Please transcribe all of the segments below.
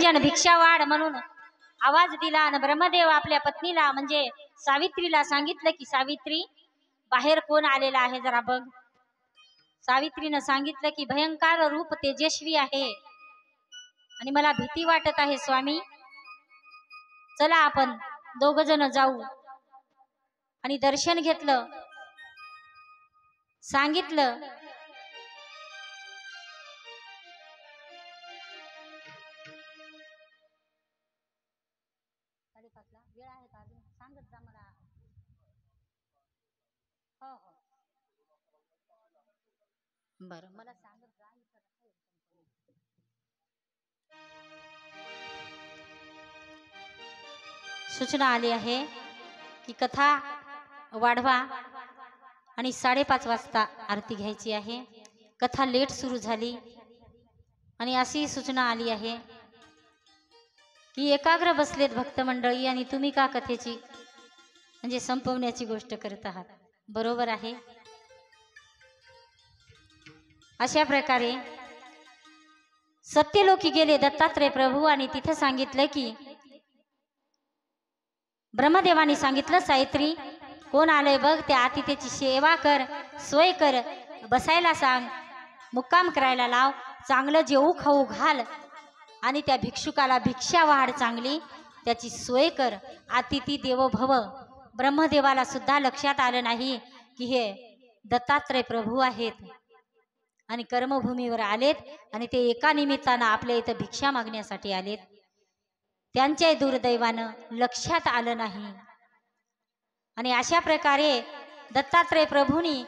निरंजन भिक्षावाड म्हणून आवाज दिला आणि ब्रह्मदेव आपल्या पत्नीला म्हणजे सावित्रीला सांगितलं की सावित्री बाहेर कोण आलेला आहे जरा बघ। सावित्रीनं सांगितलं की भयंकर रूप तेजस्वी आहे आणि मला भीती वाटत आहे स्वामी, चला आपण दोघ जण जाऊ। आणि दर्शन घेतलं, सांगितलं वेळ आहे का अजून सांगत जा मला। हो हो बरं मला सांगत जा। सूचना आली आहे की कथा वाढवा आणि 5:30 वाजता आरती घ्यायची आहे। कथा लेट सुरू झाली आणि अशी सूचना आली आहे की एकाग्र बसलेत भक्त मंडळी आणि तुम्ही का कथेची म्हणजे संपवण्याची गोष्ट करत आहात। बरोबर आहे। अशा प्रकारे सत्यलोकी गेले दत्तात्रय प्रभू आणि तिथे सांगितलं की ब्रह्मदेवानी सांगितलं सावित्री कोण आलंय बघ, त्या अतिथीची सेवा कर, सोय कर, बसायला सांग, मुक्काम करायला लाव, चांगलं जेवू खाऊ घाल आणि त्या भिक्षुकाला भिक्षा वाढ चांगली, त्याची सोय कर। अतिथी देवो भव। ब्रह्मदेवाला सुद्धा लक्षात आलं नाही की हे दत्तात्रय प्रभू आहेत आणि कर्मभूमीवर आलेत आणि ते एका निमित्तानं आपल्या इथं भिक्षा मागण्यासाठी आलेत। त्यांच्या दुर्दैवानं लक्षात आलं नाही आणि अशा प्रकारे दत्तात्रय प्रभूंनी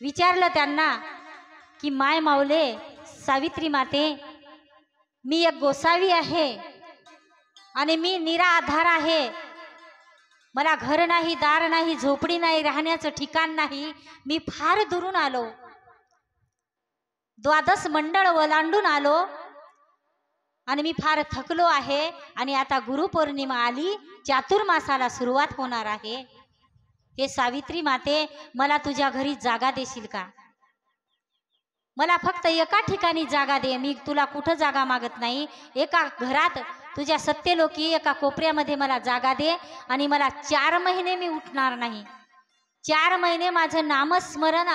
विचारलं त्यांना की माय माऊले सावित्री माते, मी एक गोसावी आहे आणि मी निराधार आहे, मला घर नाही, दार नाही, झोपडी नाही, राहण्याचं ठिकाण नाही, मी फार दुरून आलो, 12 मंडळ ओलांडून आलो आणि मी फार थकलो आहे आणि आता गुरुपौर्णिमा आली, चातुर्मासाला सुरुवात होणार आहे। हे सावित्री माते मला तुझ्या घरी जागा देशील का? मला फक्त एका ठिकाणी जागा दे, मी तुला कुठं जागा मागत नाही, एका घरात तुझ्या सत्यलोकी एका कोपऱ्यामध्ये मला जागा दे आणि मला 4 महिने मी उठणार नाही, 4 महिने माझं नामस्मरण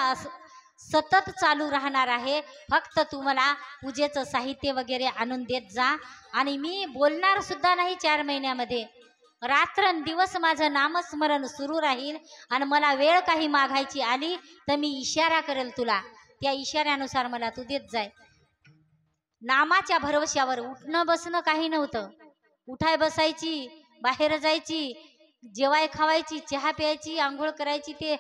सतत चालू राहणार आहे। फक्त तू मला पूजेचं साहित्य वगैरे आणून देत जा आणि मी बोलणार सुद्धा नाही 4 महिन्यामध्ये, रात्रंदिवस माझं नामस्मरण सुरू राहील आणि मला वेळ काही मागायची आली तर मी इशारा करेल तुला, त्या इशाऱ्यानुसार मला तू देत जाय। नामाच्या भरवशावर उठणं बसणं काही नव्हतं, उठाय बसायची, बाहेर जायची, जेवाय खावायची, चहा प्यायची, आंघोळ करायची ते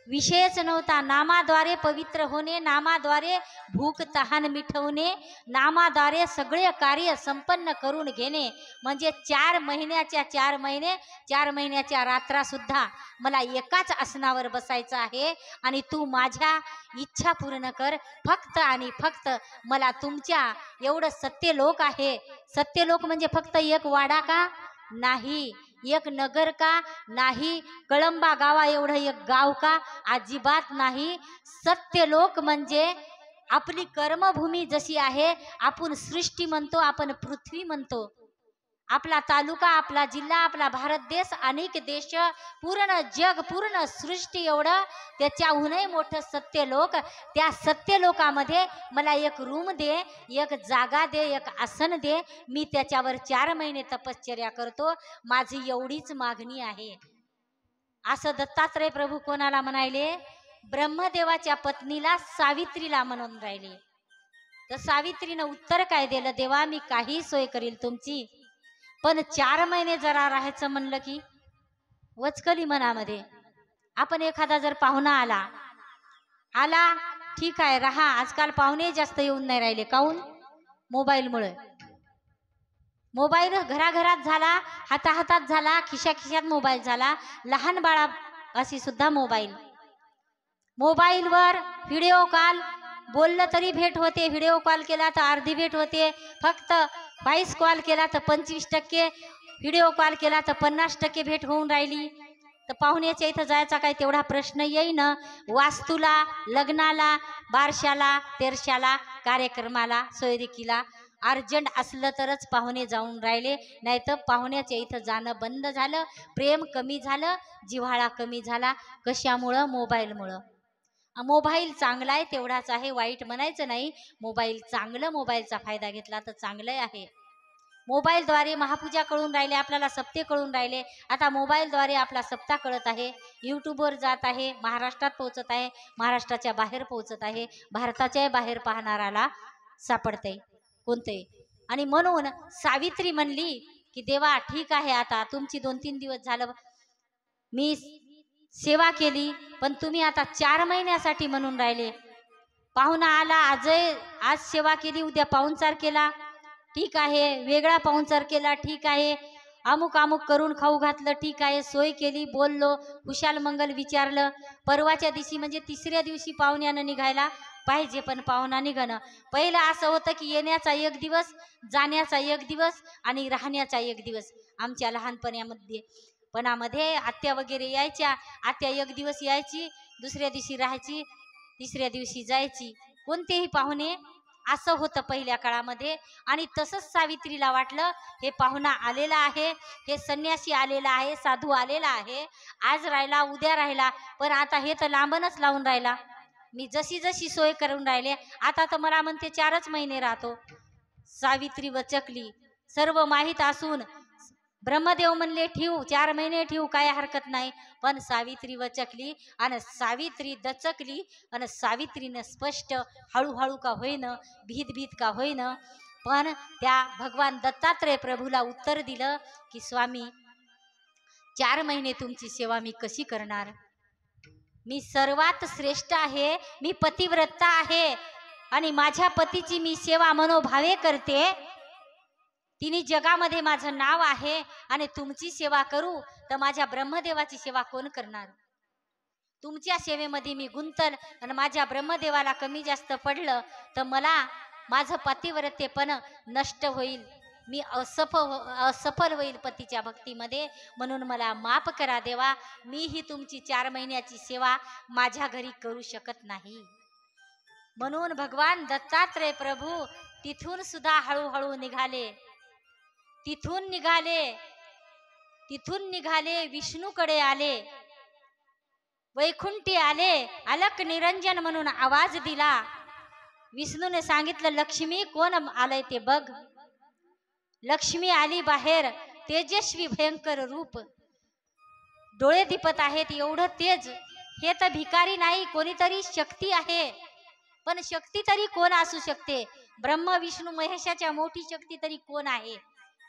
विषयच नव्हता। नामाद्वारे पवित्र होणे, नामाद्वारे भूक तहान मिटवणे, नामाद्वारे सगळे कार्य संपन्न करून घेणे म्हणजे 4 महिन्याच्या 4 महिने 4 महिन्याच्या रात्रा सुद्धा मला एकाच आसनावर बसायचं आहे आणि तू माझ्या इच्छा पूर्ण कर। फक्त आणि फक्त मला तुमच्या एवढं सत्यलोक आहे, सत्यलोक म्हणजे फक्त एक वाडा का नाही, एक नगर का नाही, कळंबा गावा एवढं एक गाव का अजिबात नाही। सत्यलोक म्हणजे आपली कर्मभूमी जशी आहे, आपण सृष्टी म्हणतो, आपण पृथ्वी म्हणतो, आपला तालुका, आपला जिल्हा, आपला भारत देश, अनेक देश, पूर्ण जग, पूर्ण सृष्टी एवढं त्याच्याहूनही मोठं सत्यलोक। त्या सत्यलोकामध्ये मला एक रूम दे, एक जागा दे, एक आसन दे, मी त्याच्यावर 4 महिने तपश्चर्या करतो, माझी एवढीच मागणी आहे। असं दत्तात्रय प्रभू कोणाला म्हणाले? ब्रह्मदेवाच्या पत्नीला सावित्रीला म्हणून राहिले। तर सावित्रीनं उत्तर काय दिलं? देवा मी काही सोय करील तुमची, पण 4 महिने जरा राहायचं म्हणलं की वचकली मनामध्ये। आपण एखादा जर पाहुणा आला ठीक आहे राहा, आजकाल पाहुणे जास्त येऊन नाही राहिले, काऊन? मोबाईलमुळे। मोबाईल घराघरात झाला, हाताहातात झाला, खिशाखिशात मोबाईल झाला, लहान बाळा अशी सुद्धा मोबाईल, मोबाईलवर व्हिडिओ कॉल, बोललं तरी भेट होते, व्हिडिओ कॉल केला तर अर्धी भेट होते, फक्त व्हॉइस कॉल केला तर 25%, व्हिडिओ कॉल केला तर 50% भेट होऊन राहिली। तर पाहुण्याच्या इथं जायचा काही तेवढा प्रश्न येईन, वास्तूला, लग्नाला, बारशाला, तेरशाला, कार्यक्रमाला, सोयरिकीला अर्जंट असलं तरच पाहुणे जाऊन राहिले, नाही तर पाहुण्याच्या इथं जाणं बंद झालं. प्रेम कमी झालं, जिव्हाळा कमी झाला. कशामुळं? मोबाईलमुळं. मोबाईल चांगला आहे तेवढाच आहे, वाईट म्हणायचं नाही. मोबाईल चांगलं, मोबाईलचा फायदा घेतला तर चांगलं आहे. मोबाईलद्वारे महापूजा कळून राहिले, आपल्याला सप्ते कळून राहिले. आता मोबाईलद्वारे आपला सप्ताह कळत आहे, यूट्यूबवर जात आहे, महाराष्ट्रात पोहोचत आहे, महाराष्ट्राच्या बाहेर पोहोचत आहे, भारताच्या बाहेर पाहणाराला सापडते कोणते. आणि म्हणून सावित्री म्हणली की देवा ठीक आहे, आता तुमची 2-3 दिवस झालं मी सेवा केली, पण तुम्ही आता 4 महिन्यासाठी म्हणून राहिले. पाहुणा आला, आज सेवा केली, उद्या पाहुणचार केला, ठीक आहे, वेगळा पाहुणचार केला, ठीक आहे, अमुक अमुक करून खाऊ घातलं, ठीक आहे, सोय केली, बोललो, कुशाल मंगल विचारलं. परवाच्या दिवशी म्हणजे 3ऱ्या दिवशी पाहुण्यानं निघायला पाहिजे, पण पाहुणा निघणं. पहिलं असं होतं की येण्याचा 1 दिवस, जाण्याचा 1 दिवस आणि राहण्याचा 1 दिवस. आमच्या लहानपणामध्ये आत्या वगैरे यायच्या, आत्या 1 दिवस यायची, दुसऱ्या दिवशी राहायची, तिसऱ्या दिवशी जायची. कोणतेही पाहुणे असं होतं पहिल्या काळामध्ये. आणि तसंच सावित्रीला वाटलं हे पाहुणा आलेला आहे, हे संन्यासी आलेला आहे, साधू आलेला आहे, आज राहिला उद्या राहिला, पण आता हे तर लांबनच लावून राहिला. मी जशी जशी सोय करून राहिले, आता तर मला म्हणते 4च महिने राहतो. सावित्री वचकली. सर्व माहीत असून ब्रह्मदेव म्हणले ठेवू, 4 महिने ठेवू, काय हरकत नाही, पण सावित्री वचकली आणि सावित्री दचकली. आणि सावित्रीनं स्पष्ट हळूहळू का होईना, भीत का होईना, पण त्या भगवान दत्तात्रय प्रभूला उत्तर दिलं की स्वामी 4 महिने तुमची सेवा मी कशी करणार? मी सर्वात श्रेष्ठ आहे, मी पतिव्रता आहे आणि माझ्या पतीची मी सेवा मनोभावे करते. तिने जगामध्ये माझं नाव आहे आणि तुमची सेवा करू तर माझ्या ब्रह्मदेवाची सेवा कोण करणार? तुमच्या सेवेमध्ये मी गुंतल आणि माझ्या ब्रह्मदेवाला कमी जास्त पडलं तर मला माझं पतिव्रतेपण नष्ट होईल, मी असफल होईल पतीच्या भक्तीमध्ये. म्हणून मला माफ करा देवा, मीही तुमची 4 महिन्याची सेवा माझ्या घरी करू शकत नाही. म्हणून भगवान दत्तात्रय प्रभू तिथून सुद्धा हळूहळू निघाले. तिथून निघाले विष्णूकडे आले, वैकुंठी आले, अलक निरंजन म्हणून आवाज दिला. विष्णूने सांगितलं लक्ष्मी कोण आलंय ते बघ. लक्ष्मी आली बाहेर, तेजस्वी भयंकर रूप, डोळे दिपत आहेत, एवढं तेज. हे तर भिकारी नाही, कोणीतरी शक्ती आहे. पण शक्ती तरी कोण असू शकते? ब्रह्म विष्णू महेशाच्या मोठी शक्ती तरी कोण आहे?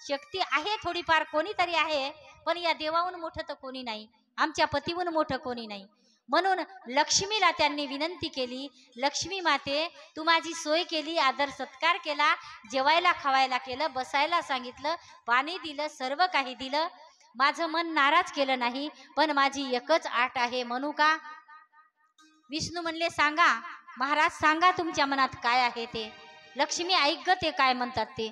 शक्ती आहे थोडीफार, कोणीतरी आहे, पण या देवाहून मोठं तर कोणी नाही, आमच्या पतीहून मोठं कोणी नाही. म्हणून लक्ष्मीला त्यांनी विनंती केली, लक्ष्मी माते तू माझी सोय केली, आदर सत्कार केला, जेवायला खावायला केलं, बसायला सांगितलं, पाणी दिलं, सर्व काही दिलं, माझं मन नाराज केलं नाही, पण माझी एकच आट आहे, म्हणू का? विष्णू म्हणले सांगा महाराज, सांगा तुमच्या मनात काय आहे ते. लक्ष्मी ऐक ग ते काय म्हणतात ते.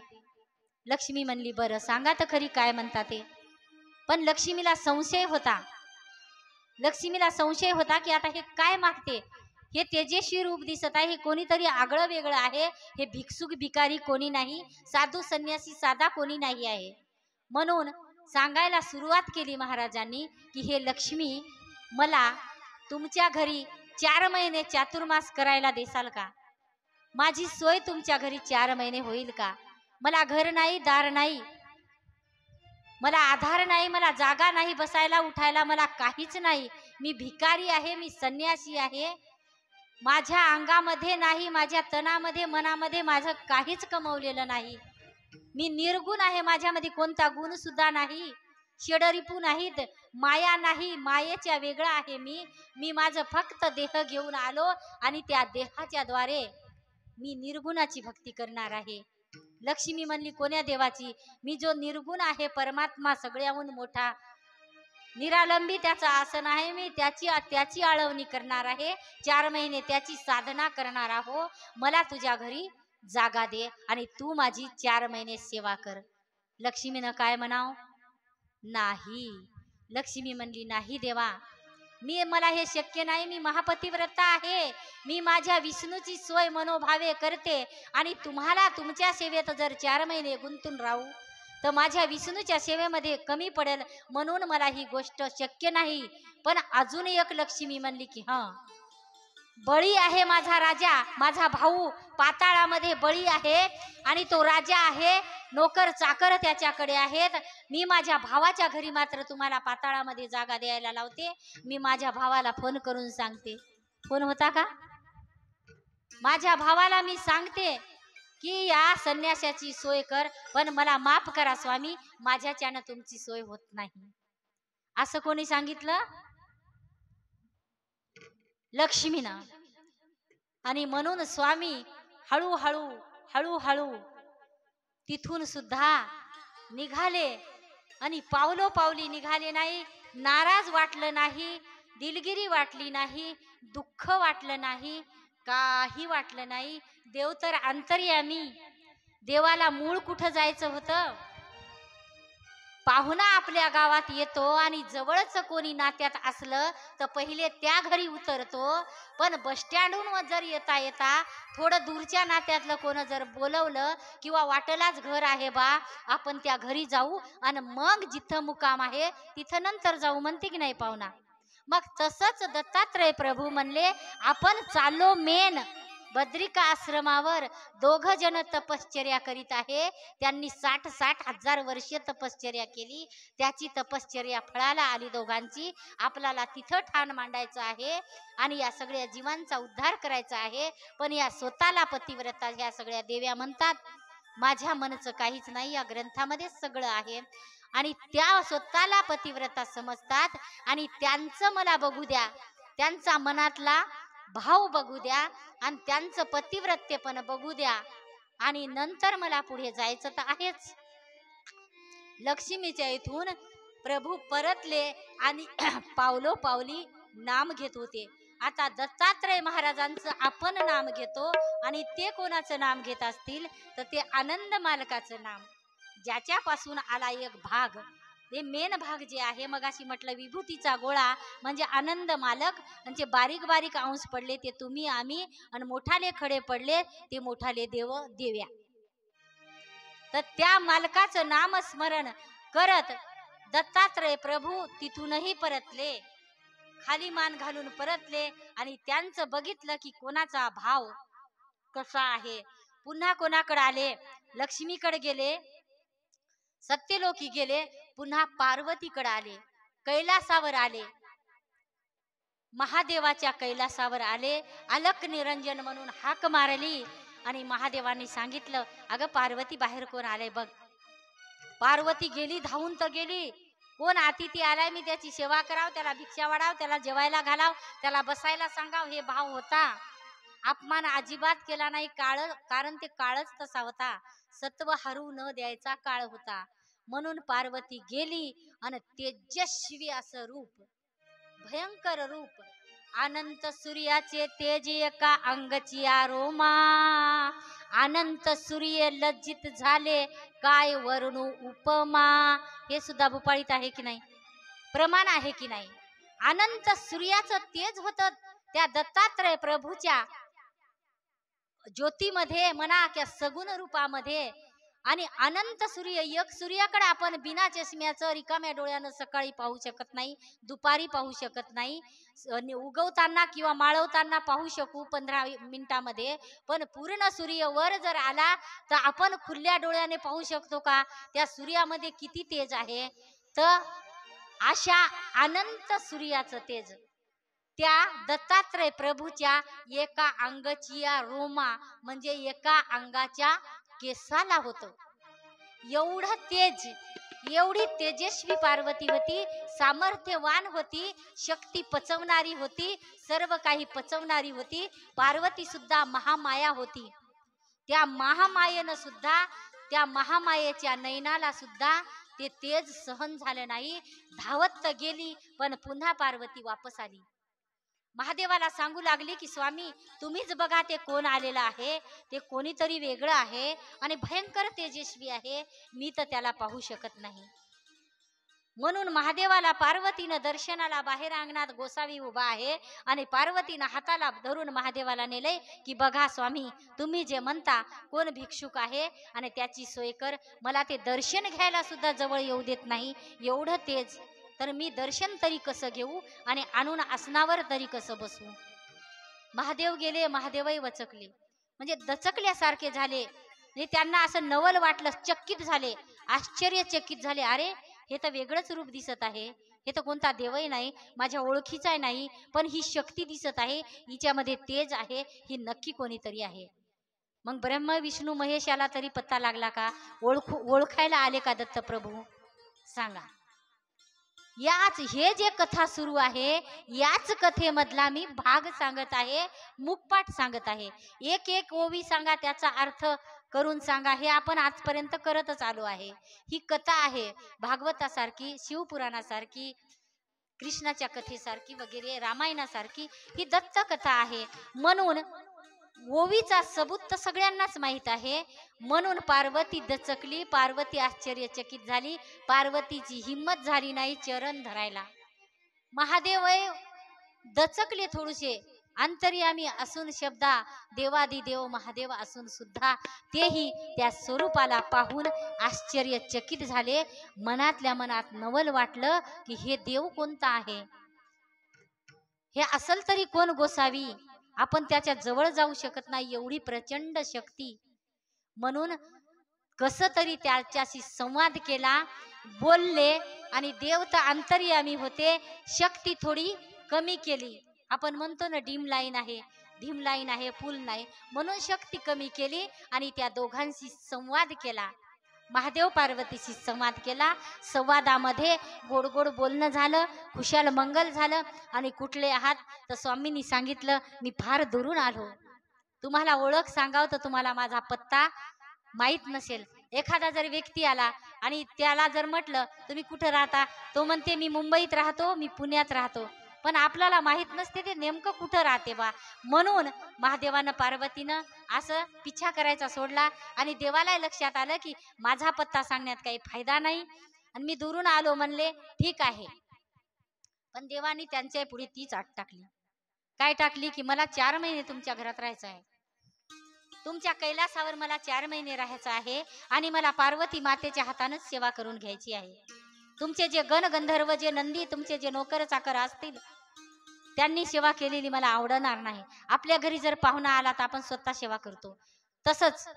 लक्ष्मी म्हणली बरं सांगा तर खरी काय म्हणतात ते. पण लक्ष्मीला संशय होता की आता हे काय मागते, हे तेजस्वी रूप दिसत आहे, हे कोणीतरी आगळं वेगळं आहे, हे भिक्षुक भिकारी कोणी नाही, साधू संन्यासी साधा कोणी नाही आहे. म्हणून सांगायला सुरुवात केली महाराजांनी की हे लक्ष्मी, मला तुमच्या घरी 4 महिने चातुर्मास करायला देसाल का? माझी सोय तुमच्या घरी 4 महिने होईल का? मला घर नाही, दार नाही, मला आधार नाही, मला जागा नाही बसायला उठायला, मला काहीच नाही. मी भिकारी आहे, मी संन्यासी आहे, माझ्या अंगामध्ये नाही, माझ्या तनामध्ये मनामध्ये माझं काहीच कमवलेलं नाही. मी निर्गुण आहे, माझ्यामध्ये कोणता गुण सुद्धा नाही, षडरिपू नाहीत, माया नाही, मायेच्या वेगळा आहे मी माझं फक्त देह घेऊन आलो आणि त्या देहाच्या द्वारे मी निर्गुणाची भक्ती करणार आहे. लक्ष्मी म्हणली कोण्या देवाची? मी जो निर्गुण आहे, परमात्मा सगळ्याहून मोठा, निरालंबी त्याचं आसन आहे, मी त्याची आळवणी करणार आहे, 4 महिने त्याची साधना करणार आहो. मला तुझ्या घरी जागा दे आणि तू माझी 4 महिने सेवा कर. लक्ष्मीनं काय म्हणाव? नाही. लक्ष्मी म्हणली नाही देवा, मला हे शक्य नाही, मी महापतिव्रता आहे, मी माझ्या विष्णूची सोय मनोभावे करते आणि तुम्हाला तुमच्या सेवेत जर 4 महिने गुंतून राहू तर माझ्या विष्णूच्या सेवेमध्ये कमी पडेल, म्हणून मला ही गोष्ट शक्य नाही. पण अजून एक लक्ष्मी म्हणली की बळी आहे माझा राजा, माझा भाऊ पाताळामध्ये बळी आहे आणि तो राजा आहे, नोकर चाकर त्याच्याकडे आहेत. मी माझ्या भावाच्या घरी मात्र तुम्हाला पाताळामध्ये जागा द्यायला लावते. मी माझ्या भावाला फोन करून सांगते. फोन होता का? माझ्या भावाला मी सांगते की या संन्यासाची सोय कर, पण मला माफ करा स्वामी, माझ्याच्यानं तुमची सोय होत नाही. असं कोणी सांगितलं? लक्ष्मीनं. आणि म्हणून स्वामी हळूहळू हळूहळू तिथून सुद्धा निघाले आणि पावलोपावली निघाले नाही. नाराज वाटलं नाही, दिलगिरी वाटली नाही, दुःख वाटलं नाही, काही वाटलं नाही. देव तर अंतर्यामी, देवाला मूळ कुठं जायचं होतं? पाहुणा आपल्या गावात येतो आणि जवळच कोणी नात्यात असलं तर पहिले त्या घरी उतरतो. पण बस स्टँडहून जर येता येता थोडं दूरच्या नात्यातलं कोण जर बोलवलं किंवा वाटलाच घर आहे बा, आपण त्या घरी जाऊ आणि मग जिथं मुकाम आहे तिथं नंतर जाऊ म्हणते की नाही पाहुणा? मग तसंच दत्तात्रय प्रभू म्हणले, आपण चाललो मेन बद्रिका आश्रमावर. 2 जण तपश्चर्या करीत आहे. त्यांनी 60-60 हजार वर्ष तपश्चर्या केली. त्याची तपश्चर्या फळाला आली दोघांची. आपल्याला तिथं ठाण मांडायचं आहे आणि या सगळ्या जीवांचा उद्धार करायचा आहे. पण या स्वतःला पतिव्रता ह्या सगळ्या देव्या म्हणतात, माझ्या मनचं काहीच नाही, या ग्रंथामध्येच सगळं आहे. आणि त्या स्वतःला पतिव्रता समजतात आणि त्यांचं मला बघू द्या, त्यांचा मनातला भाव बघू द्या आणि त्यांचं पतिव्रत्यपण बघू द्या आणि नंतर मला पुढे जायचं तर आहेच. लक्ष्मीच्या इथून प्रभू परतले आणि पावलोपावली नाम घेत होते. आता दत्तात्रय महाराजांचं आपण नाम घेतो आणि ते कोणाचं नाम घेत असतील तर ते आनंद मालकाचं नाम, ज्याच्यापासून आला एक भाग, हे मेन भाग जे आहे. मगाशी म्हटलं विभूतीचा गोळा म्हणजे आनंद मालक, म्हणजे बारीक बारीक अंश पडले ते तुम्ही आम्ही, आणि मोठाले खडे पडले ते मोठाले देव देव्या. तर त्या मालकाचं नामस्मरण करत दत्तात्रय प्रभू तिथूनही परतले, खाली मान घालून परतले आणि त्यांचं बघितलं की कोणाचा भाव कसा आहे. पुन्हा कोणाकडे आले? लक्ष्मीकडे गेले, सत्यलोकी गेले, पुन्हा पार्वतीकडे आले, कैलासावर आले, महादेवाच्या कैलासावर आले. अलक निरंजन म्हणून हाक मारली आणि महादेवांनी सांगितलं, अगं पार्वती बाहेर कोण आलंय बघ. पार्वती गेली, धावून तर गेली. कोण अतिथी आलाय, मी त्याची सेवा कराव, त्याला भिक्षा वाढाव, त्याला जेवायला घालाव, त्याला बसायला सांगाव, हे भाव होता. अपमान अजिबात केला नाही, कारण ते काळच तसा होता, सत्व हरू न द्यायचा काळ होता. म्हणून पार्वती गेली आणि तेजस्वी असं रूप, भयंकर रूप, अनंत सूर्याचे तेज एका अंगची रोमा, अनंत सूर्य लज्जित झाले, काय वर्णू उपमा. हे सुद्धा भूपाळीत आहे की नाही? प्रमाण आहे की नाही? अनंत सूर्याचं तेज होतं त्या दत्तात्रय प्रभूच्या ज्योतीमध्ये म्हणा त्या सगुण रूपामध्ये. आणि अनंत सूर्य, एक सूर्याकडे आपण बिना चष्म्याचं रिकाम्या डोळ्यानं सकाळी पाहू शकत नाही, दुपारी पाहू शकत नाही, उगवताना किंवा माळवताना पाहू शकू 15 मिनिटामध्ये, पण पूर्ण सूर्य वर जर आला तर आपण खुल्या डोळ्याने पाहू शकतो का त्या सूर्यामध्ये किती तेज आहे? तर अशा अनंत सूर्याचं तेज त्या दत्तात्रय प्रभूच्या एका अंगाची रोमा म्हणजे एका अंगाच्या केसाला होतं. एवढं तेज, एवढी तेजस्वी पार्वती होती, सामर्थ्यवान होती, शक्ती पचवणारी होती, सर्व काही पचवणारी होती. पार्वती सुद्धा महामाया होती. त्या महामायेनं सुद्धा, त्या महामायेच्या नयनाला सुद्धा ते तेज सहन झालं नाही. धावत तर गेली पण पुन्हा पार्वती वापस आली. महादेवाला सांगू लागली की स्वामी तुम्हीच बघा ते कोण आलेलं आहे, ते कोणीतरी वेगळं आहे आणि भयंकर तेजस्वी आहे, मी तर त्याला पाहू शकत नाही. म्हणून महादेवाला पार्वतीनं दर्शनाला बाहेर अंगणात गोसावी उभा आहे आणि पार्वतीनं हाताला धरून महादेवाला नेले की बघा स्वामी, तुम्ही जे म्हणता कोण भिक्षुक आहे आणि त्याची सोय कर, मला ते दर्शन घ्यायला सुद्धा जवळ येऊ देत नाही, एवढं तेज, तर मी दर्शन तरी कसं घेऊ आणि आणून आसनावर तरी कसं बसू. महादेव गेले, महादेवही वचकले, म्हणजे दचकल्यासारखे झाले. म्हणजे त्यांना असं नवल वाटलं, चकित झाले, आश्चर्यचकित झाले. अरे हे तर वेगळंच रूप दिसत आहे, हे तर कोणता देवही नाही, माझ्या ओळखीचाही नाही, पण ही शक्ती दिसत आहे, हिच्यामध्ये तेज आहे, ही नक्की कोणीतरी आहे. मग ब्रह्म विष्णू महेश याला तरी पत्ता लागला का? ओळखायला आले का दत्तप्रभू? सांगा. याच हे जे कथा सुरू आहे, याच कथेमधला मी भाग सांगत आहे, मुखपाठ सांगत आहे. एक एक ओवी सांगा, त्याचा अर्थ करून सांगा. हे आपण आजपर्यंत करतच आलो आहे. ही कथा आहे भागवतासारखी, शिवपुराणासारखी, कृष्णाच्या कथेसारखी वगैरे, रामायणासारखी ही दत्त कथा आहे. म्हणून ओवीचा सबूत तर सगळ्यांनाच माहीत आहे. म्हणून पार्वती दचकली, पार्वती आश्चर्यचकित झाली, पार्वतीची हिम्मत झाली नाही चरण धरायला. महादेव दचकले थोडेसे, अंतर्यामी असून शब्दा देवादिदेव महादेव असून सुद्धा तेही त्या स्वरूपाला पाहून आश्चर्यचकित झाले. मनातल्या मनात नवल वाटलं की हे देव कोणता आहे, हे असल तरी कोण गोसावी, आपण त्याच्या जवळ जाऊ शकत नाही, एवढी प्रचंड शक्ती. म्हणून कस तरी त्याच्याशी संवाद केला, बोलले, आणि देव तर अंतर्यामी होते, शक्ती थोडी कमी केली. आपण म्हणतो ना डीम लाईन आहे, धीम लाईन आहे, फुल नाही, म्हणून शक्ती कमी केली आणि त्या दोघांशी संवाद केला. महादेव पार्वतीशी संवाद केला. संवादामध्ये गोड गोड बोलणं झालं, खुशाल मंगल झालं. आणि कुठले आहात तर स्वामींनी सांगितलं, मी फार दुरून आलो, तुम्हाला ओळख सांगाव तर तुम्हाला माझा पत्ता माहीत नसेल. एखादा जर व्यक्ती आला आणि त्याला जर म्हटलं तुम्ही कुठं राहता, तो म्हणते मी मुंबईत राहतो, मी पुण्यात राहतो, पण आपल्याला माहित नसते ते नेमकं कुठं राहते बा. म्हणून महादेवानं पार्वतीनं असं पिछा करायचा सोडला आणि देवाला लक्षात आलं की माझा पत्ता सांगण्यात काही फायदा नाही आणि मी दुरून आलो म्हणले, ठीक आहे. पण देवानी त्यांच्या पुढे तीच अट टाकली. काय टाकली? की मला 4 महिने तुमच्या घरात राहायचं आहे, तुमच्या कैलासावर मला 4 महिने राहायचं आहे आणि मला पार्वती मातेच्या हातानंच सेवा करून घ्यायची आहे. तुमचे जे गण गंधर्व, जे नंदी, तुमचे जे नोकर चाकर असतील, त्यांनी सेवा केलेली मला आवडणार नाही. आपल्या घरी जर पाहुणा आला तर आपण स्वतः सेवा करतो, तसंच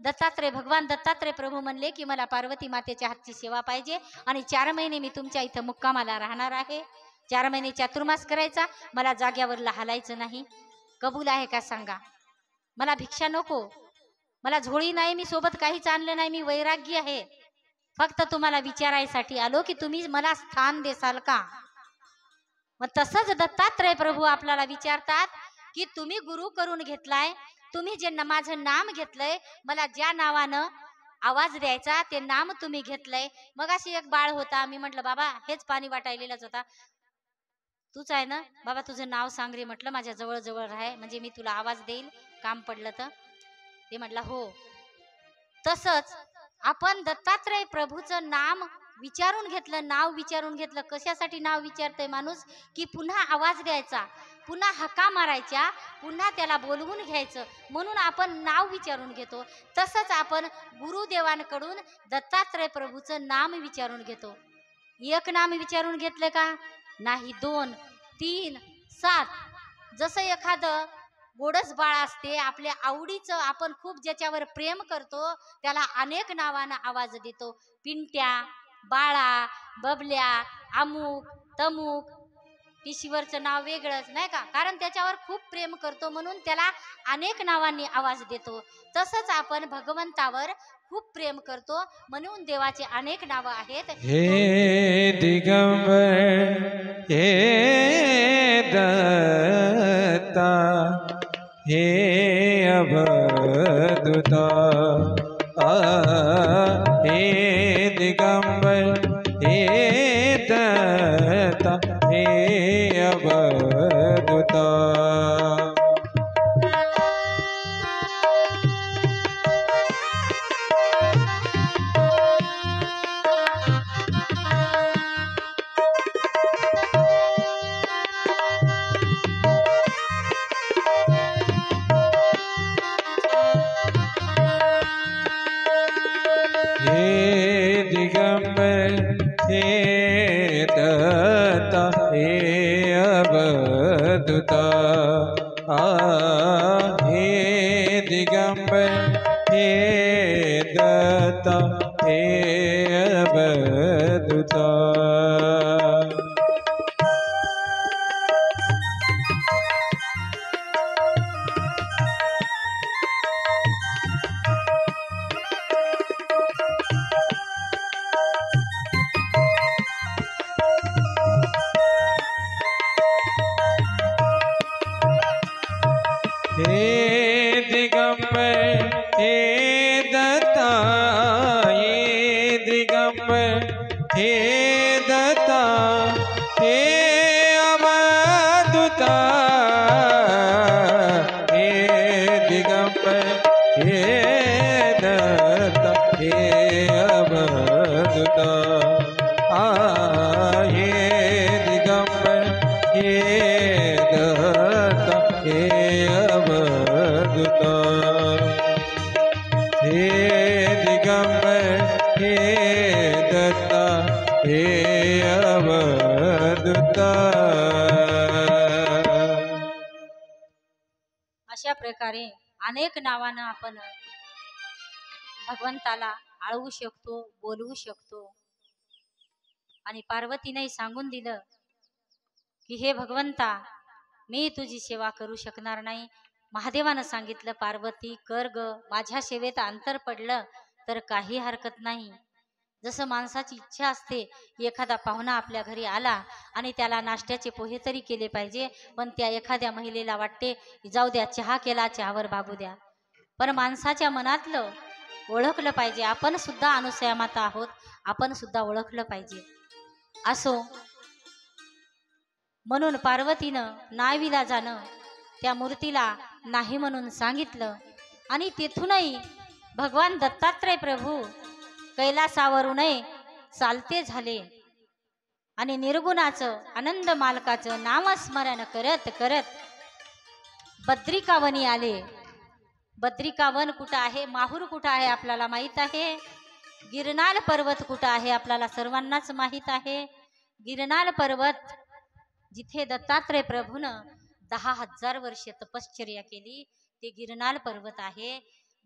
दत्तात्रय भगवान दत्तात्रय प्रभू म्हणले की मला पार्वती मातेच्या हातची सेवा पाहिजे आणि 4 महिने मी तुमच्या इथं मुक्कामाला राहणार आहे. 4 महिने चातुर्मास करायचा, मला जाग्यावर हलायचं नाही. कबूल आहे का सांगा? मला भिक्षा नको, मला झोळी नाही, मी सोबत काहीच आणलं नाही, मी वैराग्य आहे. फक्त तुम्हाला विचारायसाठी आलो की तुम्ही मला स्थान देसाल का? मग तसंच दत्तात्रय प्रभू आपल्याला विचारतात की तुम्ही गुरु करून घेतलाय, तुम्ही जे माझं नाम घेतलंय, मला ज्या नावानं आवाज द्यायचा ते नाम तुम्ही घेतलंय. मग अशी एक बाळ होता, मी म्हटलं बाबा हेच पाणी वाटायलेलाच होता, तूच आहे ना बाबा, तुझं नाव सांग रे. म्हटलं माझ्या जवळ जवळ राह, म्हणजे मी तुला आवाज देईल काम पडलं तर. ते म्हटलं हो. तसंच आपण दत्तात्रय प्रभूचं नाम विचारून घेतलं, नाव विचारून घेतलं. कशासाठी नाव विचारतंय माणूस? की पुन्हा आवाज द्यायचा, पुन्हा हका मारायच्या, पुन्हा त्याला बोलवून घ्यायचं, म्हणून आपण नाव विचारून घेतो. तसंच आपण गुरुदेवांकडून दत्तात्रय प्रभूचं नाम विचारून घेतो. एक नाम विचारून घेतलं का? नाही, 2, 3, 7. जसं एखादं गोडस बाळ असते, आपल्या आवडीचं, आपण खूप ज्याच्यावर प्रेम करतो त्याला अनेक नावानं आवाज देतो. पिंट्या, बाळा, बबल्या, अमुक तमुक. ईश्वरचं नाव वेगळंच नाही का, कारण त्याच्यावर खूप प्रेम करतो म्हणून त्याला अनेक नावांनी आवाज देतो. तसंच आपण भगवंतावर खूप प्रेम करतो म्हणून देवाचे अनेक नावं आहेत. हे दिगंबर हे दत्ता हे अवधूता, हे दिगंबर हे दत्ता हे अवधूता. दिगंबर हे दत्ता हे अवधूता हे दिगंबर हे दत्ता हे अवधूता हे दिगंबर हे दत्ता हे दिगंबर हे दत्ता हे अवधूता हे दिगंबर हे दत्ता हे अवधूता हे दिगंबर हे दत्ता हे अवधूता हे दिगंबर हे दत्ता हे अवधूता. अशा प्रकारे अनेक नावानं आपण भगवंताला आळवू शकतो, बोलवू शकतो. आणि पार्वतीने सांगून दिलं की हे भगवंता, मी तुझी सेवा करू शकणार नाही. महादेवानं सांगितलं, पार्वती कर ग, माझ्या सेवेत अंतर पडलं तर काही हरकत नाही. जसं माणसाची इच्छा असते, एखादा पाहुणा आपल्या घरी आला आणि त्याला नाश्त्याचे पोहे तरी केले पाहिजे, पण त्या एखाद्या महिलेला वाटते जाऊ द्या, चहा केला, चहावर भागू द्या. पण माणसाच्या मनातलं ओळखलं पाहिजे. आपण सुद्धा अनुसया माता आहोत, आपण सुद्धा ओळखलं पाहिजे. असो म्हणून पार्वतीनं नाईविलाजानं त्या मूर्तीला नाही म्हणून सांगितलं. आणि तेथूनही भगवान दत्तात्रय प्रभू कैलासावरूनही चालते झाले आणि निर्गुणाचं आनंद मालकाचं नामस्मरण करत करत बद्रिकावनी आले. बद्रिकावन कुठं आहे, माहूर कुठं आहे आपल्याला माहीत आहे. गिरनाल पर्वत कुठं आहे आपल्याला सर्वांनाच माहीत आहे. गिरनाल पर्वत जिथे दत्तात्रय प्रभून 10,000 वर्ष तपश्चर्या केली, ते गिरनाल पर्वत आहे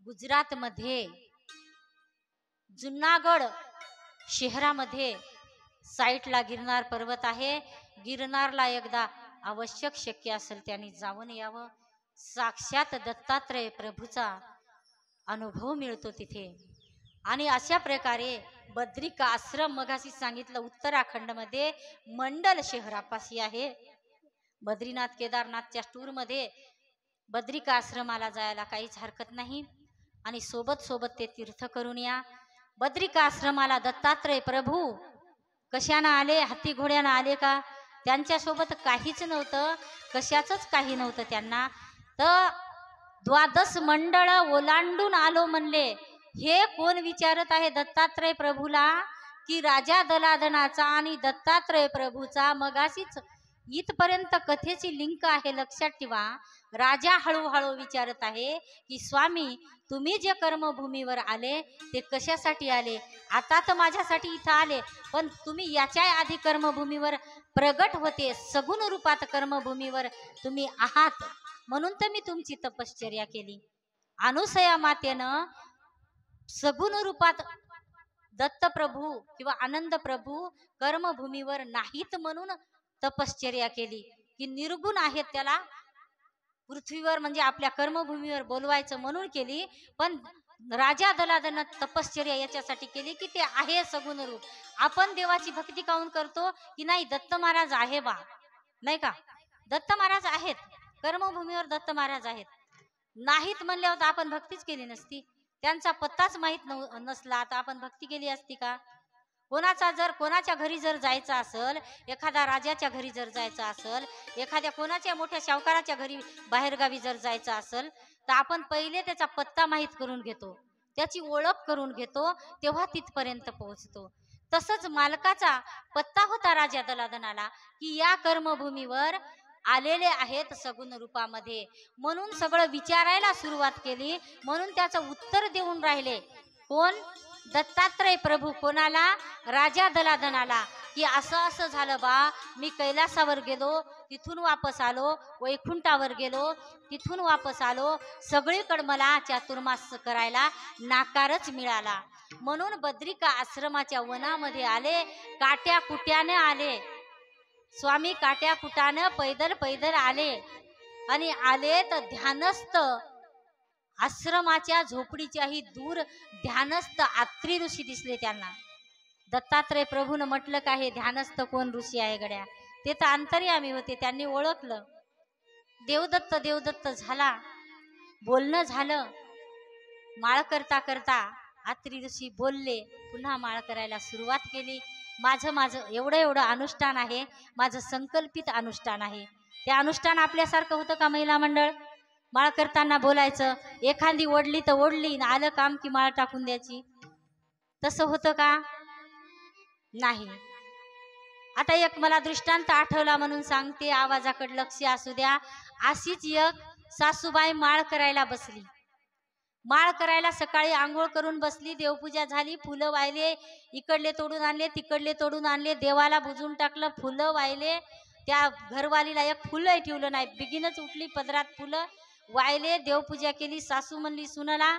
गुजरात मध्ये. जुनागड शहरामध्ये साईटला गिरनार पर्वत आहे. गिरनारला एकदा आवश्यक शक्य असेल त्यांनी जाऊन यावं. साक्षात दत्तात्रय प्रभूचा अनुभव मिळतो तिथे. आणि अशा प्रकारे बद्रिका आश्रम मगाशी सांगितलं उत्तराखंड मध्ये मंडल शहरापाशी आहे. बद्रीनाथ केदारनाथच्या टूर मध्ये बद्रिका आश्रमाला जायला काहीच हरकत नाही. आणि सोबत सोबत ते तीर्थ करून या. बद्रिका आश्रमाला दत्तात्रय प्रभू कशानं आले, हत्ती घोड्यानं आले का? त्यांच्यासोबत काहीच नव्हतं, कशाचंच काही नव्हतं त्यांना. तर 12 मंडळ ओलांडून आलो म्हणले. हे कोण विचारत आहे दत्तात्रय प्रभूला की राजा दलादनाचा आणि दत्तात्रय प्रभूचा मगाशीच इथपर्यंत कथेची लिंक आहे, लक्षात ठेवा. राजा हळूहळू विचारत आहे की स्वामी, तुम्ही जे कर्मभूमीवर आले ते कशासाठी आले? आता तर माझ्यासाठी इथं आले, पण तुम्ही याच्या आधी कर्मभूमीवर प्रगट होते, सगुण रूपात कर्मभूमीवर तुम्ही आहात, म्हणून तर मी तुमची तपश्चर्या केली. अनुसया मातेनं सगुण रूपात दत्तप्रभू किंवा आनंद प्रभू कर्मभूमीवर नाहीत म्हणून तपश्चर्या केली की निर्गुण आहेत त्याला पृथ्वीवर म्हणजे आपल्या कर्मभूमीवर बोलवायचं म्हणून केली. पण राजा दलादन तपश्चर्या याच्यासाठी केली की ते आहे सगुण रूप. आपण देवाची भक्ती काऊन करतो की नाही दत्त महाराज आहे बा, नाही का? दत्त महाराज आहेत, कर्मभूमीवर दत्त महाराज आहेत. नाहीत म्हणल्यावर आपण भक्तीच केली नसती. त्यांचा पत्ताच माहीत नसला तर आपण भक्ती केली असती का? कोणाच्या घरी जर जायचं असेल, एखाद्या राजाच्या घरी जर जायचं असेल, एखाद्या कोणाच्या मोठ्या सावकाराच्या घरी बाहेरगावी जर जायचं असेल, तर आपण पहिले त्याचा पत्ता माहीत करून घेतो, त्याची ओळख करून घेतो, तेव्हा तिथपर्यंत पोहोचतो. तसंच मालकाचा पत्ता होता राजा दलादनाला की या कर्मभूमीवर आलेले आहेत सगुण रूपामध्ये, म्हणून सगळं विचारायला सुरुवात केली. म्हणून त्याचं उत्तर देऊन राहिले कोण? दत्तात्रय प्रभू कोणाला? राजा दलाधनाला, की असं असं झालं बा, मी कैलासावर गेलो, तिथून वापस आलो, वैकुंठावर गेलो, तिथून वापस आलो, सगळीकडे मला चातुर्मास करायला नाकारच मिळाला. म्हणून बद्रिका आश्रमाच्या वनामध्ये आले, काट्या कुट्याने आले स्वामी, काट्या कुटानं पैदल पैदल आले. आणि आले तर ध्यानस्थ आश्रमाच्या झोपडीच्याही दूर ध्यानस्थ आत्री ऋषी दिसले त्यांना. दत्तात्रय प्रभून म्हटलं का हे ध्यानस्थ कोण ऋषी आहे गड्या? ते तर अंतर्यामी होते, त्यांनी ओळखलं. देवदत्त देवदत्त झाला, बोलणं झालं. माळ करता करता आत्री ऋषी बोलले, पुन्हा माळ करायला सुरुवात केली. माझं एवढं एवढं अनुष्ठान आहे, माझं संकल्पित अनुष्ठान आहे. ते अनुष्ठान आपल्यासारखं होतं का महिला मंडळ? माळ करताना बोलायचं, एखादी ओढली तर ओढली, आलं काम की माळ टाकून द्यायची, तसं होतं का? नाही. आता एक मला दृष्टांत आठवला म्हणून सांगते, आवाजाकडे लक्ष असू द्या. अशीच एक सासूबाई माळ करायला बसली. माळ करायला सकाळी आंघोळ करून बसली, देवपूजा झाली, फुलं वाहिले, इकडले तोडून आणले, तिकडले तोडून आणले, देवाला बुजून टाकलं, फुलं वाहिले. त्या घरवालीला एक फुलंही ठेवलं नाही, बिगीनच उठली, पदरात फुलं वाहिले, देवपूजा केली. सासू म्हणली सुनला,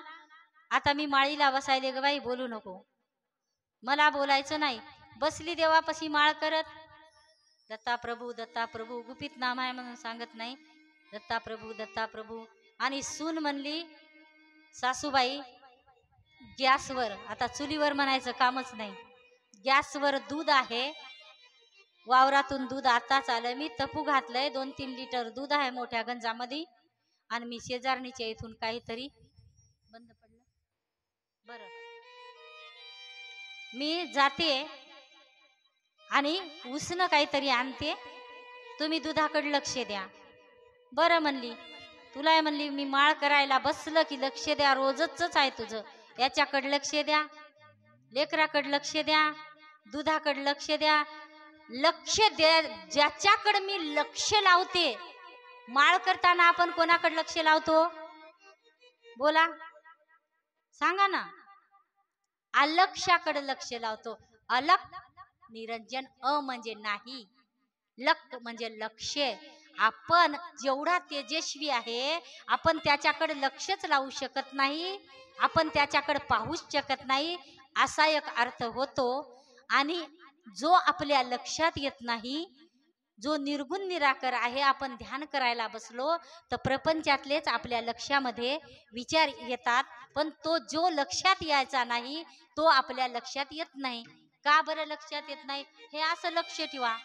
आता मी माळीला बसायले ग बाई, बोलू नको, मला बोलायचं नाही. बसली देवापाशी माळ करत. दत्ता प्रभू गुपित नाम आहे म्हणून सांगत नाही, दत्ता प्रभू. आणि सून म्हणली, सासूबाई गॅसवर, आता चुलीवर म्हणायचं कामच नाही, गॅसवर दूध आहे, वावरातून दूध आताच आलं, मी तपू घातलंय, 2-3 लिटर दूध आहे मोठ्या गंजामध्ये, आणि मी शेजारणीच्या इथून काहीतरी बंद पडलं, बरं मी जाते आणि उसनं काहीतरी आणते, तुम्ही दुधाकडे लक्ष द्या. बरं म्हणली. तुला म्हणली मी माळ करायला बसलं की लक्ष द्या, रोजच आहे तुझं, याच्याकडे लक्ष द्या, लेकराकडे लक्ष द्या, दुधाकडे लक्ष द्या. लक्ष द्या, ज्याच्याकडे मी लक्ष लावते. माळ करताना आपण कोणाकडे लक्ष लावतो? बोला, सांगा ना. अलक्षाकडे लक्ष लावतो. अलक निरंजन, अ म्हणजे नाही, लक म्हणजे लक्ष. आपण जेवढा तेजस्वी आहे, आपण त्याच्याकडे लक्षच लावू शकत नाही, आपण त्याच्याकडे पाहूच शकत नाही, असा एक अर्थ होतो. आणि जो आपल्या लक्षात येत नाही, जो निर्गुण निराकर आहे, आपण ध्यान करायला बसलो तर प्रपंचातलेच आपल्या लक्षामध्ये विचार येतात, पण तो जो लक्षात यायचा नाही तो आपल्या लक्षात येत नाही. का बरं लक्षात येत नाही? हे असं लक्ष ठेवा,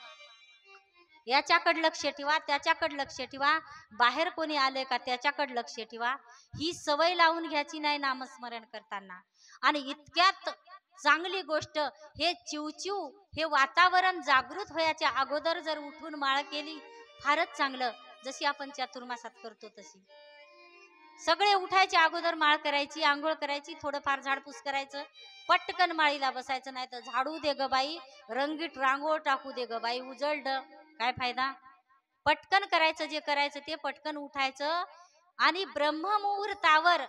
याच्याकडे लक्ष ठेवा, त्याच्याकडे लक्ष ठेवा, बाहेर कोणी आले का त्याच्याकडे लक्ष ठेवा. ही सवय लावून घ्यायची नाही नामस्मरण करताना. आणि इतक्यात चांगली गोष्ट, हे चिवचिव, हे वातावरण जागृत व्हायच्या अगोदर जर उठून माळ केली, फारच चांगलं. जशी आपण चातुर्मासात करतो तशी सगळे उठायच्या अगोदर माळ करायची, आंघोळ करायची, थोडंफार झाडपूस करायचं, पटकन माळीला बसायचं. नाही तर झाडू दे ग बाई, रंगीत रांगोळ टाकू दे ग बाई, उजळड, काय फायदा? पटकन करायचं, जे करायचं ते पटकन उठायचं. आणि ब्रह्ममुहूर्तावर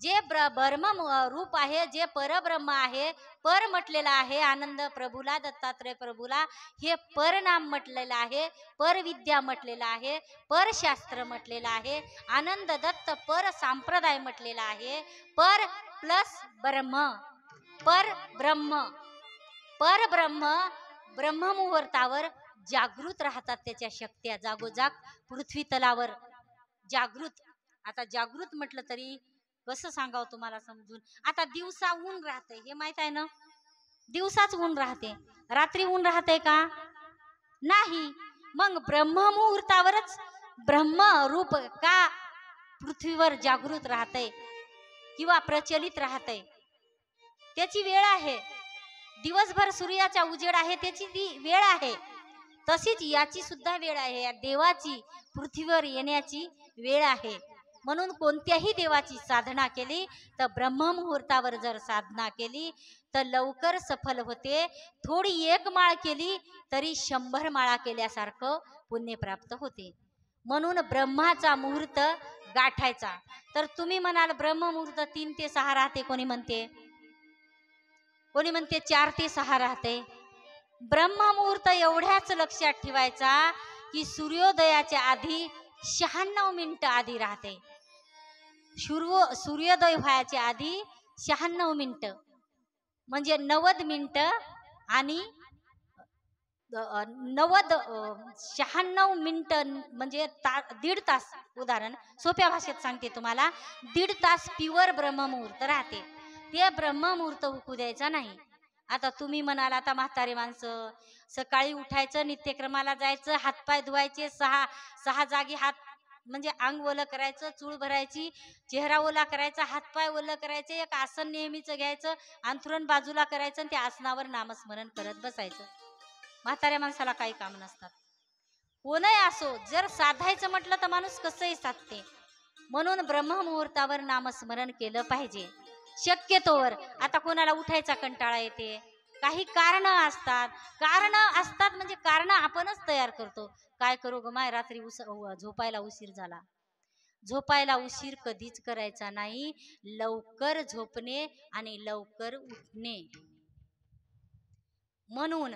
जे ब्रह्म रूप आहे, जे परब्रह्म आहे, पर म्हटलेला आहे आनंद प्रभूला, दत्तात्रय प्रभूला, हे परनाम म्हटलेलं आहे, परविद्या म्हटलेलं आहे, परशास्त्र म्हटलेलं आहे, आनंद दत्त पर संप्रदाय म्हटलेला आहे. पर प्लस ब्रह्म, पर ब्रह्म, पर ब्रह्म ब्रह्ममुहूर्तावर जागृत राहतात. त्याच्या शक्त्या जागोजाग पृथ्वी तलावर जागृत. आता जागृत म्हटलं तरी कसं सांगावं तुम्हाला समजून? आता दिवसा ऊन राहते, हे माहित आहे ना, दिवसाच ऊन राहते, रात्री ऊन राहते का? नाही. मग ब्रह्ममुहूर्तावरच ब्रह्म रूप का पृथ्वीवर जागृत राहते किंवा प्रचलित राहते? त्याची वेळ आहे. दिवसभर सूर्याचा उजेड आहे, त्याची ती वेळ आहे. तशीच याची सुद्धा वेळ आहे, या देवाची पृथ्वीवर येण्याची वेळ आहे. म्हणून कोणत्याही देवाची साधना केली तर ब्रह्ममुहूर्तावर जर साधना केली तर लवकर सफल होते. थोडी एक माळ केली तरी 100 माळा केल्यासारखं पुण्य प्राप्त होते. म्हणून ब्रह्माचा मुहूर्त गाठायचा. तर तुम्ही म्हणाल ब्रह्ममुहूर्त 3 ते 6 राहते, कोणी म्हणते कोणी म्हणते 4 ते 6 राहते. ब्रह्ममुहूर्त एवढ्याच लक्षात ठेवायचा की सूर्योदयाच्या आधी 96 मिनिटं आधी राहते. सूर्योदय व्हायच्या आधी 96 मिनिटं म्हणजे 90 मिनिटं आणि 96 मिनिटं म्हणजे दीड तास. उदाहरण सोप्या भाषेत सांगते तुम्हाला, दीड तास प्युअर ब्रह्ममुहूर्त राहते. ते ब्रह्ममुहूर्त हुकू द्यायचा नाही. आता तुम्ही म्हणाल आता म्हातारे माणसं सकाळी उठायचं, नित्यक्रमाला जायचं, हातपाय धुवायचे, सहा जागी हात म्हणजे अंग ओलं करायचं, चूळ भरायची, चेहरा ओला करायचा, हातपाय ओलं करायचे, एक आसन नेहमीच घ्यायचं, अंथरुण बाजूला करायचं आणि त्या आसनावर नामस्मरण करत बसायचं. म्हाताऱ्या माणसाला काही काम नसतात. कोणही असो, जर साधायचं म्हटलं तर माणूस कसंही साधते. म्हणून ब्रह्ममुहूर्तावर नामस्मरण केलं पाहिजे शक्यतोवर. आता कोणाला उठायचा कंटाळा येते, काही कारण असतात म्हणजे कारण आपणच तयार करतो. काय करू ग माय, रात्री झोपायला उशीर झाला. झोपायला उशीर कधीच करायचा नाही. लवकर झोपणे आणि लवकर उठणे. म्हणून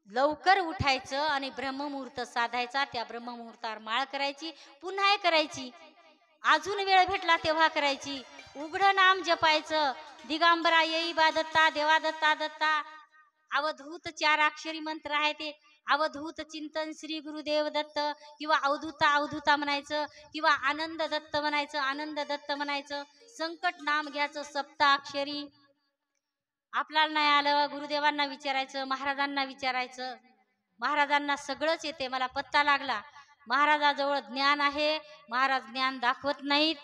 लवकर उठायचं आणि ब्रह्ममुहूर्त साधायचा. त्या ब्रह्ममुहूर्तावर माळ करायची, पुन्हा करायची, अजून वेळ भेटला तेव्हा करायची. उघडं नाम जपायचं. दिगंबरा येई बा दत्ता, देवा दत्ता दत्ता. अवधूत 4 अक्षरी मंत्र आहे ते. अवधूत चिंतन श्री गुरुदेव दत्त किंवा अवधूता म्हणायचं किंवा आनंद दत्त म्हणायचं, आनंद दत्त म्हणायचं. संकट नाम घ्यायचं 7 आपल्याला नाही आलं गुरुदेवांना विचारायचं, महाराजांना विचारायचं. महाराजांना सगळंच येते. मला पत्ता लागला, महाराजाजवळ ज्ञान आहे. महाराज ज्ञान दाखवत नाहीत,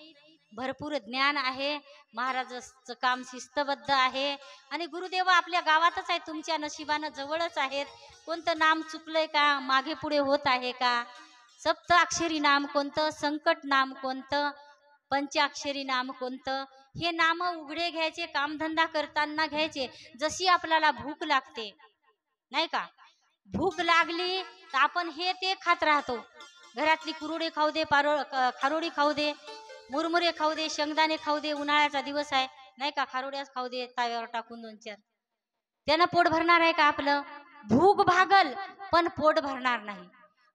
भरपूर ज्ञान आहे. महाराजाचं काम शिस्तबद्ध आहे आणि गुरुदेव आपल्या गावातच आहे, तुमच्या नशिबानं जवळच आहेत. कोणतं नाम चुकलंय का, मागे पुढे होत आहे का? 7 नाम कोणतं, संकट नाम कोणतं, 5 नाम कोणतं? हे नाम उघडे घ्यायचे, कामधंदा करताना घ्यायचे. जशी आपल्याला भूक लागते नाही का, भूक लागली तर आपण हे ते खात राहतो. घरातली कुरुडे खाऊ दे, खारोडी खाऊ दे, मुरमुरे खाऊ दे, शेंगदाणे खाऊ दे. उन्हाळ्याचा दिवस आहे नाही का, खारोड्याच खाऊ दे ताव्यावर टाकून 2-4. त्यानं पोट भरणार आहे का आपलं? भूक भागल पण पोट भरणार नाही.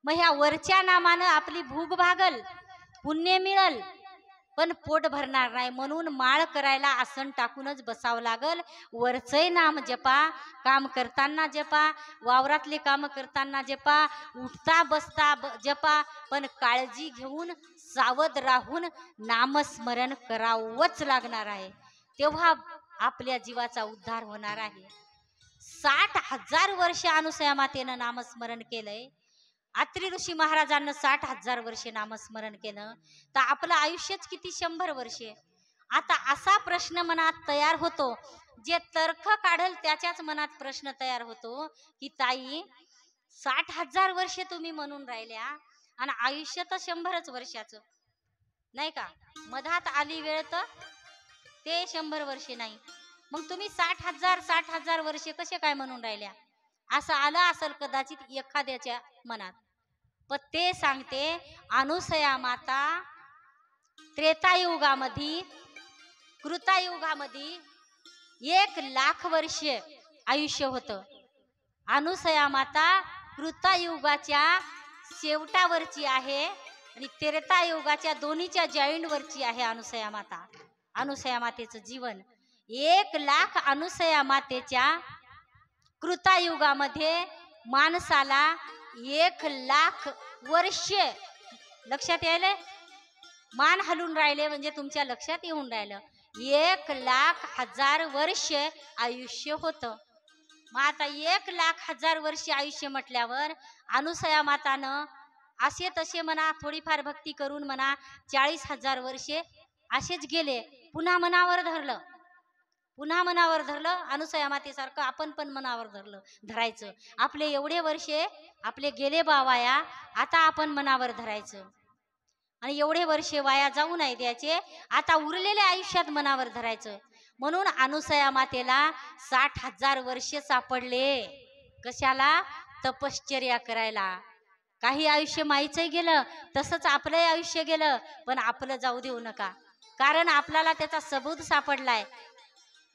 मग ह्या वरच्या नामानं आपली भूक भागल, पुण्य मिळल, पण पोट भरणार नाही. म्हणून माळ करायला आसन टाकूनच बसावं लागल. वरचंय नाम जपा, काम करताना जपा, वावरातले काम करताना जपा, उठता बसता जपा, पण काळजी घेऊन सावध राहून नामस्मरण करावंच लागणार आहे. तेव्हा आपल्या जीवाचा उद्धार होणार आहे. 60,000 वर्ष अनुसया मातेनं नामस्मरण केलंय. अत्रि ऋषी महाराजांना 60,000 वर्षे नामस्मरण केलं तर आपलं आयुष्यच किती, 100 वर्षे. आता असा प्रश्न मनात तयार होतो, जे तर्क काढल त्याच्याच मनात प्रश्न तयार होतो की ताई 60,000 वर्षे तुम्ही म्हणून राहिल्या आणि आयुष्य तर 100च वर्षाचं नाही का, मधात आली वेळ तर ते 100 वर्षे नाही. मग तुम्ही 60,000 वर्षे कसे काय म्हणून राहिल्या? असं आलं असेल कदाचित एखाद्याच्या मनात. पण ते सांगते अनुसया माता त्रेतायुगामध्ये, कृतायुगामध्ये 1,00,000 वर्ष आयुष्य होतं. अनुसया माता कृतायुगाच्या शेवटावरची आहे आणि त्रेतायुगाच्या दोन्हीच्या जॉईंट वरची आहे अनुसया माता. अनुसया मातेचं जीवन 1,00,000 अनुसया मातेच्या कृतायुगामध्ये माणसाला 1,00,000 वर्ष लक्षात यायले, मान हलून राहिले म्हणजे तुमच्या लक्षात येऊन राहिलं 1,00,000 वर्ष आयुष्य होतं. मग आता 1,00,000 वर्ष आयुष्य म्हटल्यावर अनुसया मातानं असे तसे म्हणा, थोडीफार भक्ती करून म्हणा 40,000 वर्षे असेच गेले. पुन्हा मनावर धरलं अनुसया मातेसारखं आपण पण मनावर धरायचं. आपले एवढे वर्षे आपले गेले वाया, आता आपण मनावर धरायचं आणि एवढे वर्षे वाया जाऊ नाही द्यायचे. आता उरलेल्या आयुष्यात मनावर धरायचं. म्हणून अनुसया मातेला 60,000 वर्षे सापडले. कशाला? तपश्चर्या करायला. काही आयुष्य माईचंही गेलं, तसंच आपलंही आयुष्य गेलं, पण आपलं जाऊ देऊ नका, कारण आपल्याला त्याचा सबूत सापडलाय.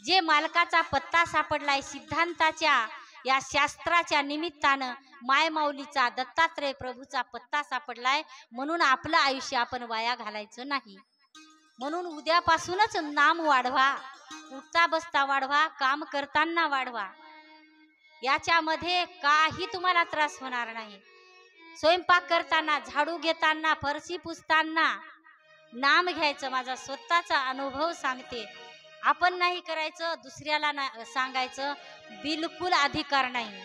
जे मालकाचा पत्ता सापडलाय सिद्धांताच्या या शास्त्राच्या निमित्तानं मायमाऊलीचा दत्तात्रय प्रभूचा पत्ता सापडलाय, म्हणून आपलं आयुष्य आपण वाया घालायचं नाही. म्हणून उद्यापासूनच नाम वाढवा, उठता बसता वाढवा, काम करताना वाढवा. याच्यामध्ये काही तुम्हाला त्रास होणार नाही. स्वयंपाक करताना, झाडू घेताना, फरशी पुसताना नाम घ्यायचं. माझा स्वतःचा अनुभव सांगते. आपण नाही करायचं, दुसऱ्याला सांगायचं बिलकुल अधिकार नाही.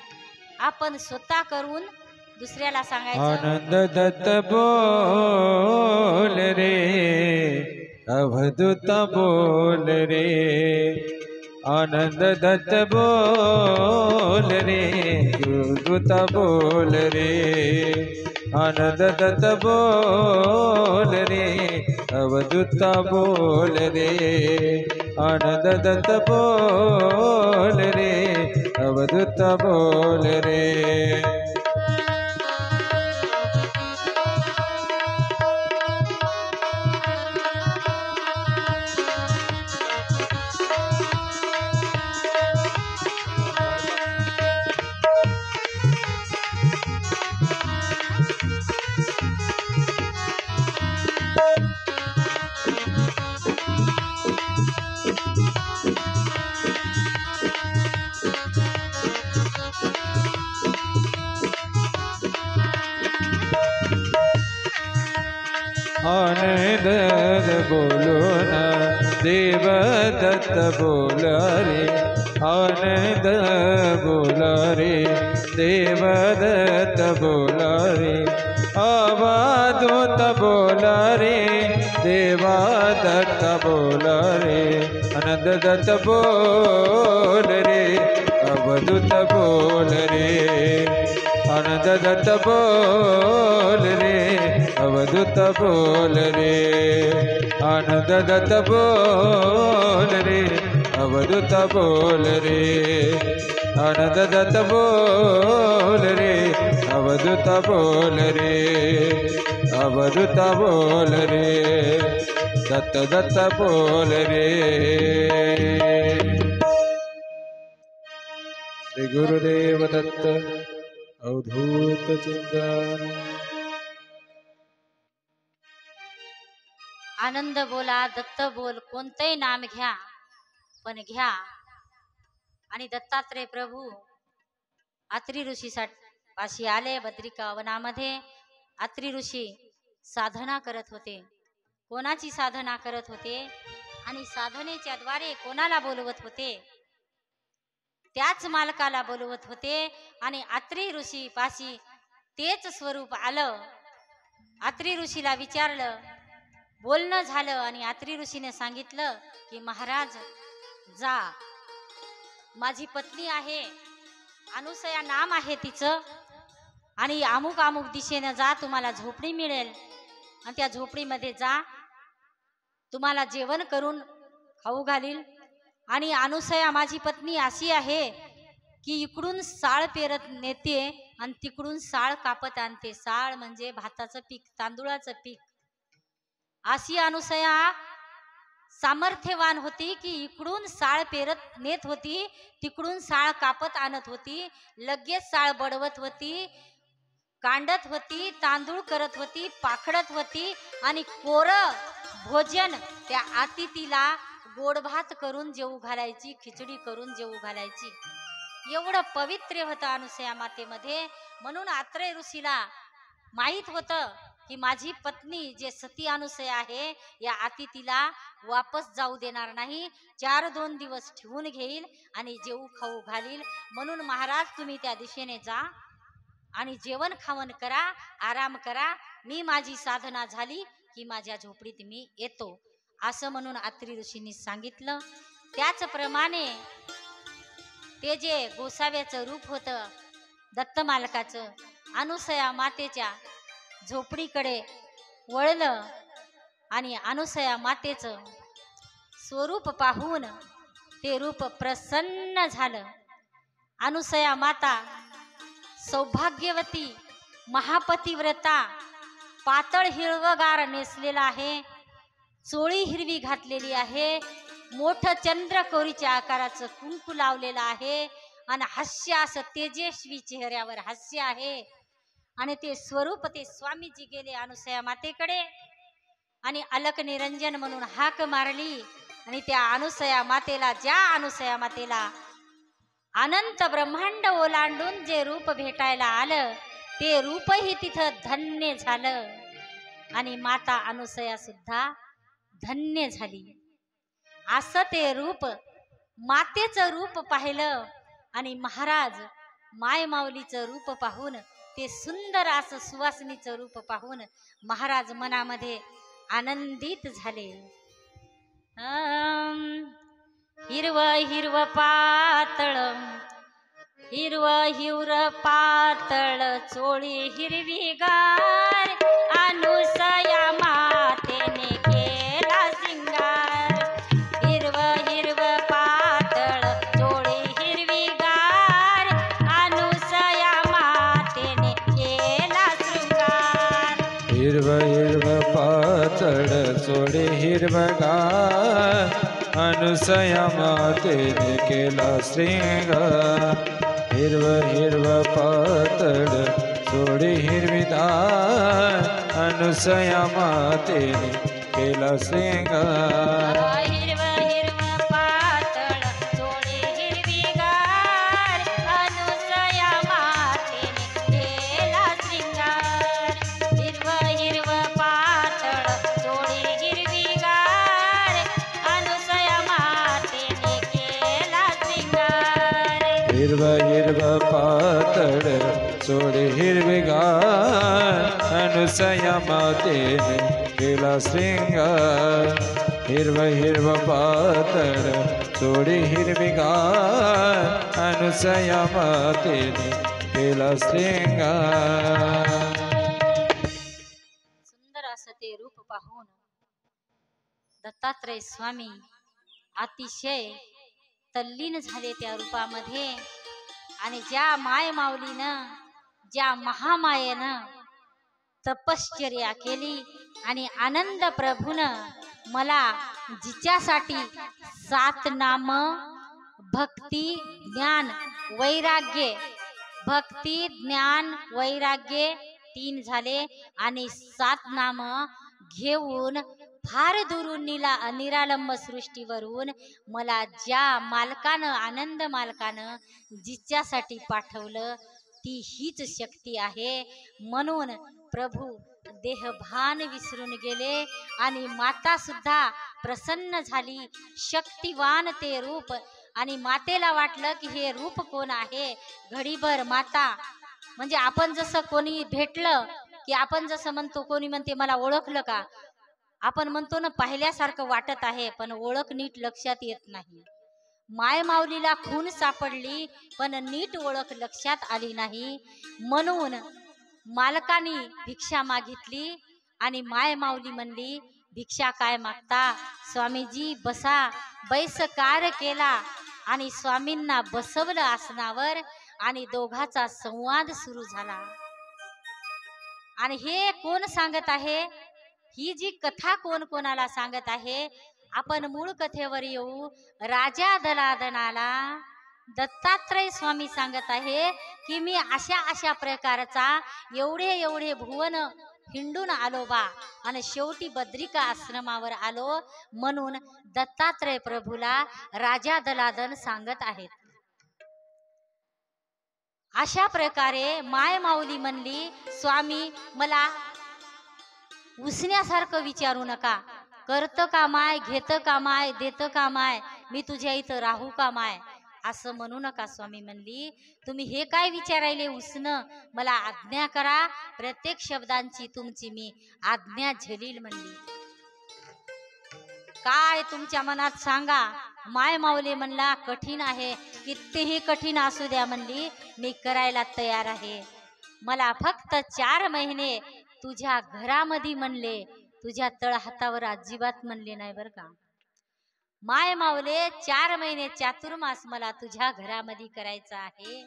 आपण स्वतः करून दुसऱ्याला सांगायचं. आनंद दत्त बोल रे, अवधूत बोल रे. आनंद दत्त बोल रे, अवधूत बोल रे. आनंद दत्त बोल रे, अवधूत बोल रे. आनंद दत्त बोल रे, अवधूत बोल रे. आनंद बोलो ना देव दत्त बोल रे. आनंद बोल रे, देव दत्त बोल रे. अवधूत बोल रे, देवा दत्त बोल रे. आनंद दत्त बोल रे, अवधूत बोल रे. आनंद दत्त बोल रे, अवधूत बोल रे. आनंद दत्त बोल रे, अवधूत बोल रे. आनंद दत्त बोल रे, अवधूत बोल रे. अवधूत बोल रे, दत्त दत्त बोल रे. श्री गुरुदेव दत्त अवधूत चिंतन. आनंद बोला, दत्त बोल, कोणतंही नाम घ्या, पण घ्या. आणि दत्तात्रय प्रभू आत्री ऋषी पाशी आले. बद्रिका वनामध्ये आत्री ऋषी साधना करत होते. कोणाची साधना करत होते आणि साधनेच्या द्वारे कोणाला बोलवत होते? त्याच मालकाला बोलवत होते. आणि आत्री ऋषी पाशी तेच स्वरूप आलं. आत्री ऋषीला विचारलं, बोलणं झालं आणि आत्री ऋषीने सांगितलं की महाराज जा, माझी पत्नी आहे, अनुसया नाम आहे तिचं, आणि अमुक अमुक दिशेनं जा, तुम्हाला झोपडी मिळेल आणि त्या झोपडीमध्ये जा, तुम्हाला जेवण करून खाऊ घालील. आणि अनुसया माझी पत्नी अशी आहे की इकडून साळ पेरत नेते आणि तिकडून साळ कापत आणते. साळ म्हणजे भाताचं पीक, तांदूळाचं पीक. अशी अनुसया सामर्थ्यवान होती की इकडून साळ पेरत नेत होती, तिकडून साळ कापत आणत होती, लगेच साळ बडवत होती, कांडत होती, तांदूळ करत होती, पाखडत होती. आणि कोरं भोजन त्या अतिथीला गोड भात करून जेवू घालायची, खिचडी करून जेवू घालायची. एवढं पवित्र होतं अनुसया मातेमध्ये. म्हणून आत्रेय ऋषीला माहित होतं की माझी पत्नी जे सती अनुसया आहे या अतिथीला वापस जाऊ देणार नाही, 4-2 दिवस ठेवून घेईल आणि जेवू खाऊ घालील. म्हणून महाराज तुम्ही त्या दिशेने जा आणि जेवण खावण करा, आराम करा, मी माझी साधना झाली की माझ्या झोपडीत मी येतो, असं म्हणून आत्री ऋषींनी सांगितलं. त्याचप्रमाणे ते जे गोसाव्याचं रूप होतं दत्त मालकाचं, अनुसया मातेच्या झोपडीकडे वळलं आणि अनुसया मातेचं स्वरूप पाहून ते रूप प्रसन्न झालं. अनुसया माता सौभाग्यवती, महापतिव्रता, पातळ हिरवगार नेसलेला आहे, चोळी हिरवी घातलेली आहे, मोठं चंद्रकोरीच्या आकाराचं कुंकू लावलेलं आहे आणि हास्य असं तेजस्वी चेहऱ्यावर हास्य आहे. आणि ते स्वरूप ते स्वामीजी गेले अनुसया मातेकडे आणि अलक निरंजन म्हणून हाक मारली. आणि त्या अनुसया मातेला, ज्या अनुसया मातेला अनंत ब्रह्मांड ओलांडून जे रूप भेटायला आलं ते रूपही तिथं धन्य झालं. आणि माता अनुसया सुद्धा धन्य झाली. असं ते रूप, मातेचं रूप पाहिलं आणि महाराज माय माऊलीचं रूप पाहून, ते सुंदर असं सुवासिनीचं रूप पाहून महाराज मनामध्ये आनंदित झाले. हिरव हिरव पातळ, हिरव हिरव पातळ चोळी हिरवीगार, अनुसया मातेने केला सिंगार. हिरव हिरव पातळ चोळी हिरवीगार, अनुसया मातेने केला शृंगार. हिरव हिरव पातळ चोळी हिरवगार, अनुसया मातेने केला श्रृंगार. हिरव हिरव पातळ चोळी हिरवीदार, अनुसया मातेने केला श्रृंगार. हिरव हिरव पातळ चोळी हिरवीगार, अनुसया मातेने केला शृंगार. हिरव हिरव पातळ चोळी हिरवीगार, अनुसया मातेने केला शृंगार. हिरव हिरव पातळ चोळी हिरवीगार, अनुसया मातेने केला श्रृंगार. हिरव हिरव पातळ चोळी हिरवीगार, अनुसया मातेने केला श्रृंगार. सुंदर असं ते रूप पाहून दत्तात्रय स्वामी अतिशय तल्लीन झाले त्या रूपामध्ये. आणि ज्या माय माऊलीनं, ज्या महामायेनं तपश्चर्या केली आणि आनंद प्रभूनं मला जिच्यासाठी 7 नाम भक्ती ज्ञान वैराग्य, भक्ती ज्ञान वैराग्य 3 झाले आणि 7 नाम घेऊन फार दुरून निरालंब सृष्टीवरून मला ज्या मालकानं, आनंद मालकानं जिच्यासाठी पाठवलं ती हीच शक्ती आहे. म्हणून प्रभू देहभान विसरून गेले आणि माता सुद्धा प्रसन्न झाली. शक्तिवान ते रूप. आणि मातेला वाटलं की हे रूप कोण आहे. घडीभर माता म्हणजे आपण जसं कोणी भेटलं की आपण जसं म्हणतो, कोणी म्हणते मला ओळखलं का, आपण म्हणतो ना पाहिल्यासारखं वाटत आहे पण ओळख नीट लक्षात येत नाही. माय माऊलीला खून सापडली पण नीट ओळख लक्षात आली नाही. म्हणून मालकानी भिक्षा मागितली आणि माय माऊली म्हणली भिक्षा काय मागता, स्वामीजी बसा. बैसकार केला आणि स्वामींना बसवलं आसनावर आणि दोघाचा संवाद सुरू झाला. आणि हे कोण सांगत आहे, ही जी कथा कोण कोणाला सांगत आहे, आपण मूळ कथेवर येऊ. राजा दलादनाला दत्तात्रय स्वामी सांगत आहे की मी अशा अशा प्रकारचा एवढे भुवन हिंडून आलो बा आणि शेवटी बद्रिका आश्रमावर आलो. म्हणून दत्तात्रय प्रभूला राजा दलादन सांगत आहेत. अशा प्रकारे माय माऊली म्हणली स्वामी मला उसण्यासारखं विचारू नका, करतं का माय, घेतं का माय, देतं का माय, मी तुझ्या इथं राहू का माय, असं म्हणू नका. स्वामी म्हणली तुम्ही हे काय विचारायले उसनं, मला आज्ञा करा, प्रत्येक शब्दांची तुमची मी आज्ञा झेलील म्हणली. काय तुमच्या मनात सांगा. माय माऊली म्हणला कठीण आहे, कितीही कठीण असू द्या म्हणली, मी करायला तयार आहे. मला फक्त 4 महिने तुझ्या घरामध्ये म्हणले, तुझ्या तळहातावर अजिबात म्हणले नाही बर का. माय माऊले 4 महिने चातुर्मास मला तुझ्या घरामध्ये करायचं आहे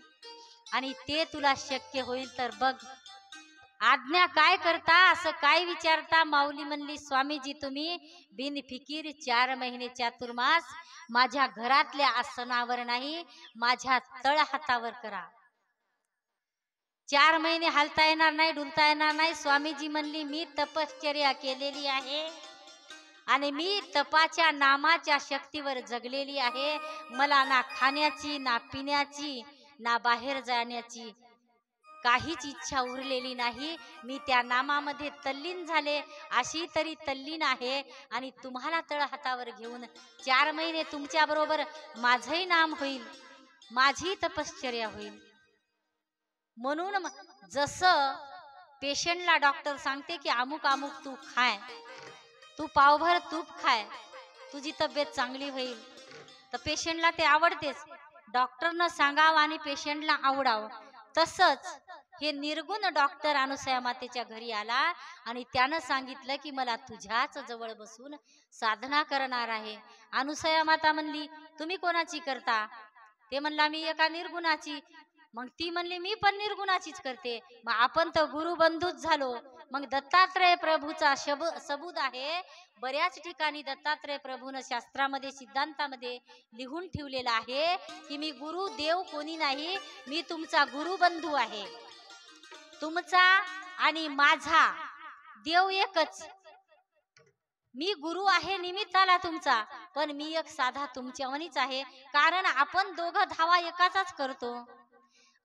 आणि ते तुला शक्य होईल तर बघ. आज्ञा काय करता असं काय विचारता? माऊली म्हणली, स्वामीजी तुम्ही बिनफिकीर 4 महिने चातुर्मास माझ्या घरातल्या आसनावर नाही, माझ्या तळहातावर करा. 4 महिने हालता येणार नाही, डुलता येणार नाही. स्वामीजी म्हणली, मी तपश्चर्या केलेली आहे आणि मी तपाच्या नामाच्या शक्तीवर जगलेली आहे. मला ना खाण्याची, ना पिण्याची, ना बाहेर जाण्याची काहीच इच्छा उरलेली नाही. मी त्या नामामध्ये तल्लीन झाले, अशी तरी तल्लीन आहे. आणि तुम्हाला तळहातावर घेऊन 4 महिने तुमच्या बरोबर माझंही नाम होईल, माझी तपश्चर्या होईल. म्हणून जसं पेशंटला डॉक्टर सांगते की अमुक अमुक तू खाय, तू पावभर तूप खाय, तुझी तब्येत चांगली होईल, तर पेशंटला ते आवडतेच. डॉक्टरनं सांगावं आणि पेशंटला आवडावं. तसंच हे निर्गुण डॉक्टर अनुसया मातेच्या घरी आला आणि त्यानं सांगितलं की मला तुझ्याच जवळ बसून साधना करणार आहे. अनुसया माता म्हणली, तुम्ही कोणाची करता? ते म्हणला, मी एका निर्गुणाची. मग ती म्हणली, मी पण निर्गुणाचीच करते. मग आपण तर गुरुबंधूच झालो. मग दत्तात्रय प्रभूचा सबूत आहे. बऱ्याच ठिकाणी दत्तात्रय प्रभून शास्त्रामध्ये, सिद्धांतामध्ये लिहून ठेवलेलं आहे की मी गुरु देव कोणी नाही, मी तुमचा गुरुबंधू आहे. तुमचा आणि माझा देव एकच. मी गुरु आहे निमित्ताला तुमचा, पण मी एक साधा तुमच्यावानीच आहे. कारण आपण दोघं धावा एकाचाच करतो.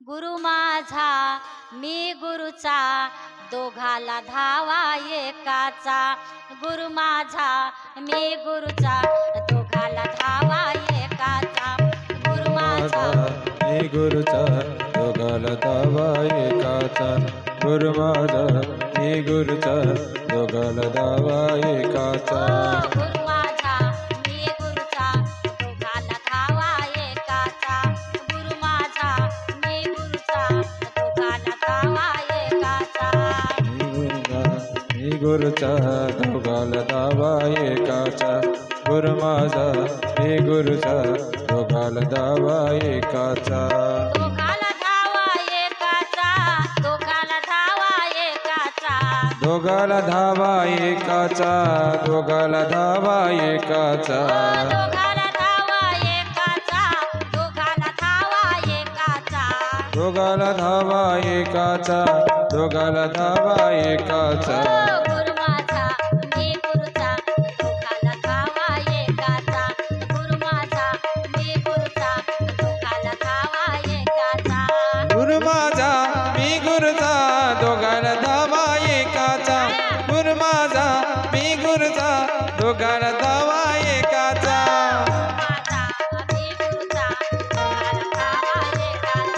गुरु माझा मी गुरुचा, दोघाला धावा एकाचा. गुरु माझा मी गुरुचा, दोघाला धावा एकाचा. गुरु माझा मी गुरुचा, दोघाला धावा एकाचा. गुरु माझा मी गुरुचा, दोघाला धावा एकाचा. गुरु माझा मी गुरुचा, दोघाला धावा एकाचा. गुरु माझा मी गुरुचा, दोघाला धावा एकाचा. मी गुरुचा, दोघाला धावा एकाचा. गुरु माझा मी गुरुचा, दोघाला धावा एकाचा. दोघाला धावा एकाचा, दोघाला धावा एकाचा. दोघाला धावा एकाचा, दोघाला धावा एकाचा. दोघाला धावा एकाचा, दोघाला धावा एकाचा. दोघाला धावा एकाचा, दोघाला धावा एकाचा. गुरु माझा मी गुरुचा, दोघाला धावा एकाचा. गुरु माझा मी गुरुचा, दोघाला धावा एकाचा. गुरु माझा मी गुरुचा, दोघाला धावा एकाचा. गुरु माझा मी गुरुचा, दोघाला धावा एकाचा. माझा मी गुरुचा, दोघाला धावा एकाचा.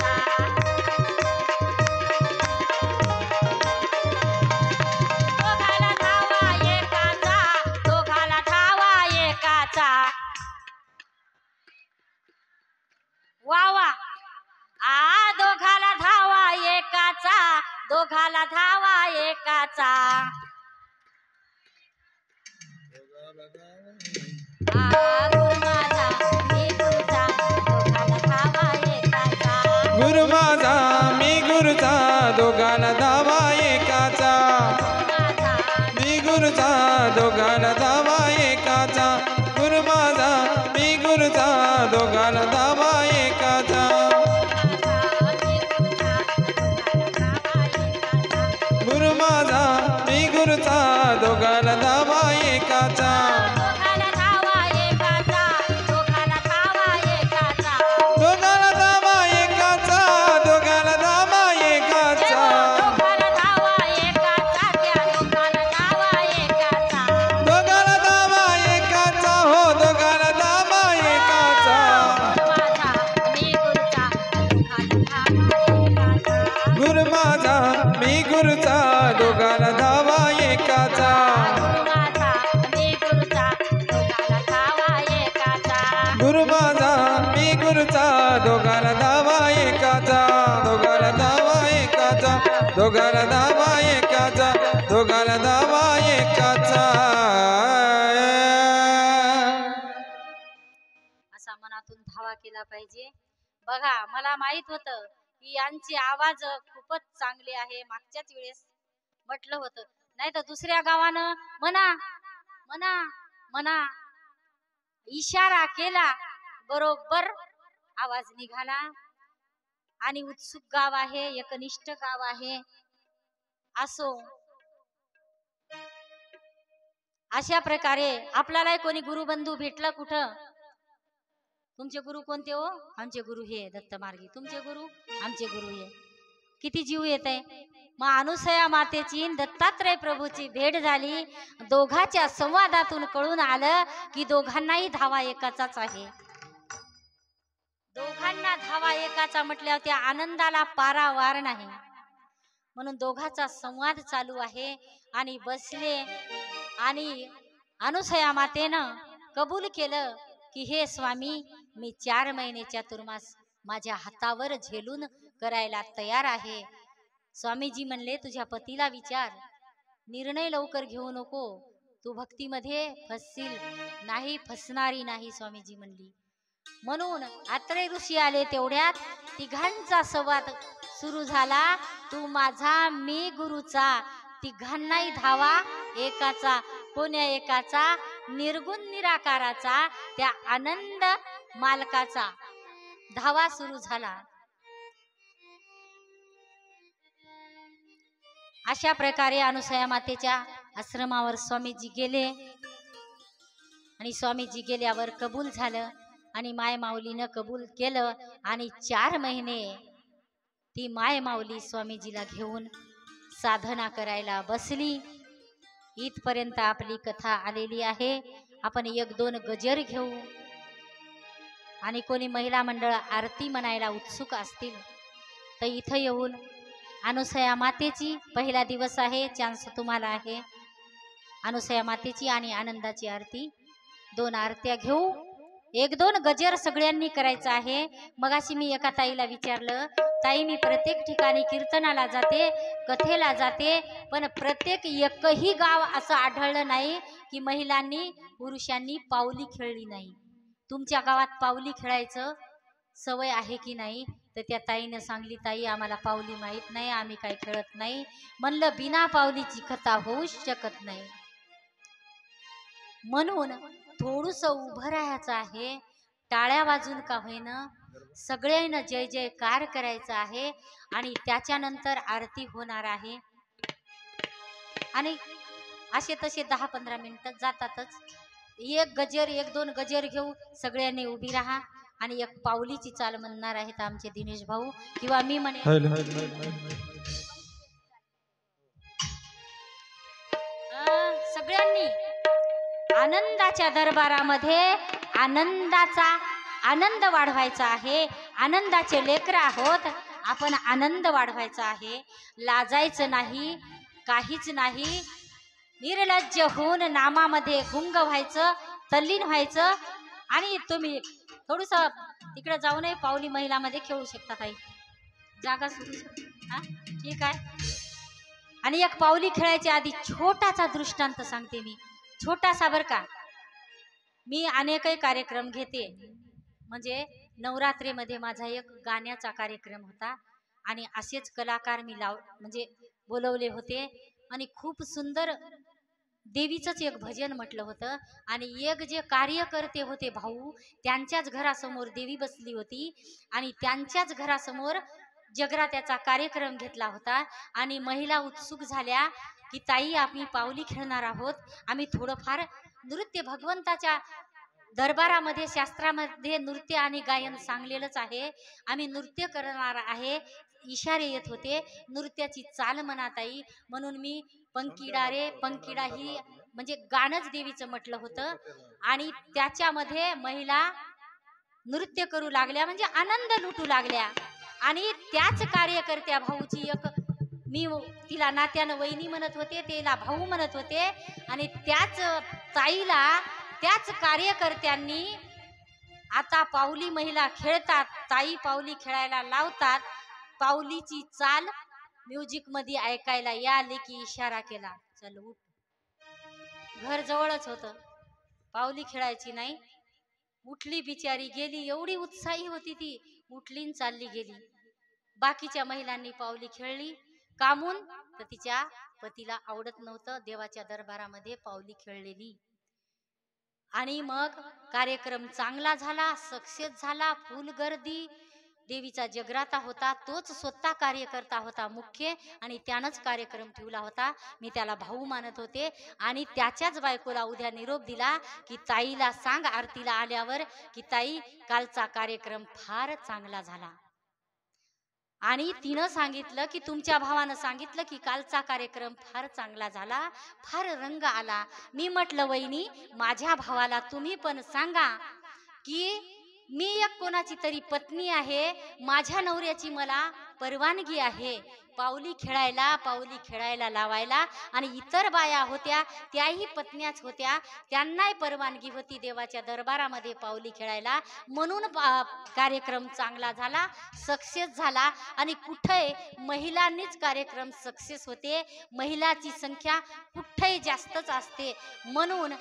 दोघाला धावा एकाचा, दोघाला धावा एकाचा. वा वा. दोघाला धावा एकाचा, दोघाला धावा एकाचा. गुरु माझा मी गुरुचा, दोघाला धावा एकाचा. गुरु माझा मी गुरुचा, दोघाला धावा एकाचा. माझा मी गुरुचा, दोघाला धावा एकाचा. गुरु माझा मी गुरुचा, दोघाला धावा एकाचा. गुरु माझा मी गुरुचा, दोघाला धावा एकाचा. दोघाला धावा एकाचा, दोघाला धावा एकाचा. दोघाला धावा एकाचा, दोघाला धावा एकाचा. दोघाला धावा एकाचा, त्या दोघाला धावा एकाचा. दोघाला धावा एकाचा, हो दोघाला धावा एकाचा. माझा मी गुरुचा, दोघाला धावा एकाचा. गुरु माझा मी गुरुचा, दोघाला धावा एकाचा. गुरु माझा मी गुरुचा, दोघाला धावा एकाचा. गुरु माझा मी गुरुचा, दोघाला धावा एकाचा. दोघाला धावा एकाचा, दोघाला धावा एकाचा. असा मनातून धावा केला पाहिजे. बघा, मला माहित होतं की यांचे आवाज खूपच चांगले आहे. मागच्याच वेळेस म्हटलं होतं. नाही तर दुसऱ्या गावानं म्हणा म्हणा म्हणा इशारा केला बरोबर आवाज निघाला. आणि उत्सुक गाव आहे, एकनिष्ठ गाव आहे. असो, अशा प्रकारे आपल्याला कोणी गुरुबंधू भेटला कुठं? तुमचे गुरु कोणते हो? आमचे गुरु हे दत्त मार्गी. तुमचे गुरु? आमचे गुरु हे. किती जीव येत आहे. मग अनुसया मातेची दत्तात्रय प्रभूची भेट झाली. दोघांच्या संवादातून कळून आलं की दोघांनाही धावा एकाचाच आहे. दोघांना धावा एकाचा म्हटल्यावर त्या आनंदाला पारावार नाही. म्हणून दोघांचा संवाद चालू आहे. आणि बसले आणि अनुसया मातेनं कबूल केलं की हे स्वामी, मी 4 महिने चातुर्मास माझ्या हातावर झेलून करायला तयार आहे. स्वामीजी म्हणले, तुझ्या पतीला विचार, निर्णय लवकर घेऊ नको, तू भक्तीमध्ये फसशील. नाही, फसणारी नाही, स्वामीजी म्हणली. म्हणून आत्रेय ऋषी आले. तेवढ्यात तिघांचा संवाद सुरू झाला. तू माझा, मी गुरुचा. तिघांनाही धावा एकाचा. कोण्या एकाचा? निर्गुण निराकाराचा, त्या आनंद मालकाचा धावा सुरू झाला. अशा प्रकारे अनुसया मातेच्या आश्रमावर स्वामीजी गेले. आणि स्वामीजी गेल्यावर कबूल झालं. आणि माय माऊलीनं कबूल केलं. आणि 4 महिने ती माय माऊली स्वामीजीला घेऊन साधना करायला बसली. इथपर्यंत आपली कथा आलेली आहे. आपण 1-2 गजर घेऊ. आणि कोणी महिला मंडळ आरती म्हणायला उत्सुक असतील तर इथं येऊन अनुसया मातेची पहिला दिवस आहे, चान्स तुम्हाला आहे. अनुसया मातेची आणि आनंदाची आरती, 2 आरत्या घेऊ. 1-2 गजर सगळ्यांनी करायचं आहे. मगाशी मी एका ताईला विचारलं, ताई मी प्रत्येक ठिकाणी कीर्तनाला जाते, कथेला जाते, पण प्रत्येक एकही गाव असं आढळलं नाही की महिलांनी पुरुषांनी पावली खेळली नाही. तुमच्या गावात पावली खेळायचं सवय आहे की नाही? तर त्या ताईनं सांगली, ताई आम्हाला पावली माहीत नाही, आम्ही काय खेळत नाही. म्हणलं बिना पावलीची कथा होऊच शकत नाही. म्हणून थोडंसं उभं राहायचं आहे. टाळ्या वाजून का होईना सगळ्यांना जय जयकार करायचा आहे. आणि त्याच्यानंतर आरती होणार आहे. आणि असे तसे 10-15 मिनिटं जातातच. 1 गजर 1-2 गजर घेऊ. सगळ्यांनी उभी राहा. आणि एक पावलीची चाल म्हणणार आहेत आमचे दिनेश भाऊ, किंवा मी म्हणे सगळ्यांनी आनंदाच्या दरबारामध्ये आनंदाचा आनंद वाढवायचा आहे. आनंदाचे लेकर आहोत आपण. आनंद वाढवायचा आहे. लाजायचं नाही, काहीच नाही. निर्लज्ज होऊन नामामध्ये गुंग व्हायचं, तल्लीन व्हायचं. आणि तुम्ही थोडस तिकडे जाऊनही पावली महिलामध्ये खेळू शकता. ताई जागा सुरू. हा ठीक आहे. आणि एक पावली खेळायच्या आधी छोटासा दृष्टांत सांगते मी, छोटासा बर का. मी अनेकही कार्यक्रम घेते. म्हणजे नवरात्रीमध्ये माझा एक गाण्याचा कार्यक्रम होता. आणि असेच कलाकार मी म्हणजे बोलवले होते. आणि खूप सुंदर देवीचंच एक भजन म्हटलं होतं. आणि एक जे कार्यकर्ते होते भाऊ, त्यांच्याच घरासमोर देवी बसली होती. आणि त्यांच्याच घरासमोर जगरात्याचा कार्यक्रम घेतला होता. आणि महिला उत्सुक झाल्या की ताई आम्ही पावली खेळणार आहोत, आम्ही थोडंफार नृत्य, भगवंताच्या दरबारामध्ये शास्त्रामध्ये नृत्य आणि गायन सांगलेलंच आहे, आम्ही नृत्य करणार आहे. इशारे येत होते, नृत्याची चाल म्हणा ताई. म्हणून मी पंकिडा रे पंकिडा ही म्हणजे गाणंच देवीचं म्हटलं होतं. आणि त्याच्यामध्ये महिला नृत्य करू लागल्या, म्हणजे आनंद लुटू लागल्या. आणि त्याच कार्यकर्त्या भाऊची एक, मी तिला नात्यानं वहिनी म्हणत होते, तिला भाऊ म्हणत होते. आणि त्याच ताईला त्याच कार्यकर्त्यांनी आता पावली महिला खेळतात, ताई पावली खेळायला लावतात. पावलीची चाल म्युझिक मध्ये ऐकायला याले की इशारा केला, चल उठ. घर जवळच होतं, पावली खेळायची नाही. उठली बिचारी, गेली. एवढी उत्साही होती ती, उठली चालली गेली. बाकीच्या महिलांनी पावली खेळली. कामून तर तिच्या पतीला आवडत नव्हतं देवाच्या दरबारामध्ये पावली खेळलेली. आणि मग कार्यक्रम चांगला झाला, सक्सेस झाला, फुल गर्दी. देवीचा जगराता होता, तोच स्वतः कार्यकर्ता होता मुख्य, आणि त्यानंच कार्यक्रम ठेवला होता. मी त्याला भाऊ मानत होते. आणि त्याच्याच बायकोला उद्या निरोप दिला की ताईला सांग आरतीला आल्यावर की ताई कालचा कार्यक्रम फार चांगला झाला. आणि तिनं सांगितलं की तुमच्या भावानं सांगितलं की कालचा कार्यक्रम फार चांगला झाला, फार रंग आला. मी म्हटलं वहिनी माझ्या भावाला तुम्ही पण सांगा की मी एक कोणाची तरी पत्नी आहे, माझ्या नवऱ्याची मला परवानगी आहे पावली खेळायला लावायला. आणि इतर बाया होत्या त्याही पत्न्याच होत्या, त्यांनाही परवानगी होती देवाच्या दरबारामध्ये पावली खेळायला. म्हणून कार्यक्रम चांगला झाला, सक्सेस झाला. आणि कुठे महिलांनीच कार्यक्रम सक्सेस होते, महिलाची संख्या कुठेही जास्तच असते. म्हणून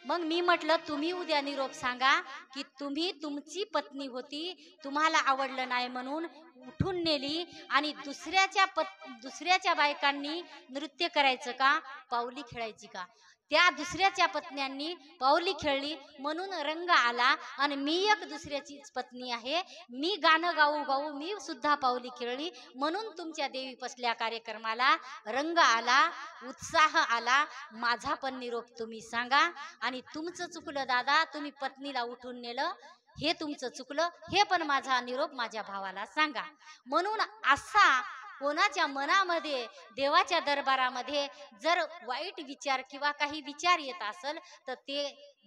मग मी म्हटलं तुम्ही उद्या निरोप सांगा की तुम्ही तुमची पत्नी होती, तुम्हाला आवडलं नाही म्हणून उठून नेली आणि दुसऱ्याच्या बायकांनी नृत्य करायचं का, पावली खेळायची का? त्या दुसऱ्याच्या पत्न्यांनी पावली खेळली म्हणून रंग आला. आणि मी एक दुसऱ्याचीच पत्नी आहे, मी गाणं गाऊ गाऊ मी सुद्धा पावली खेळली म्हणून तुमच्या देवी पसल्या कार्यक्रमाला रंग आला, उत्साह आला. माझा पण निरोप तुम्ही सांगा. आणि तुमचं चुकलं दादा, तुम्ही पत्नीला उठून नेलं, हे तुमचं चुकलं, हे पण माझा निरोप माझ्या भावाला सांगा. म्हणून असा कोणाच्या मनामध्ये देवाच्या दरबारामध्ये जर वाईट विचार किंवा काही विचार येत असेल तर ते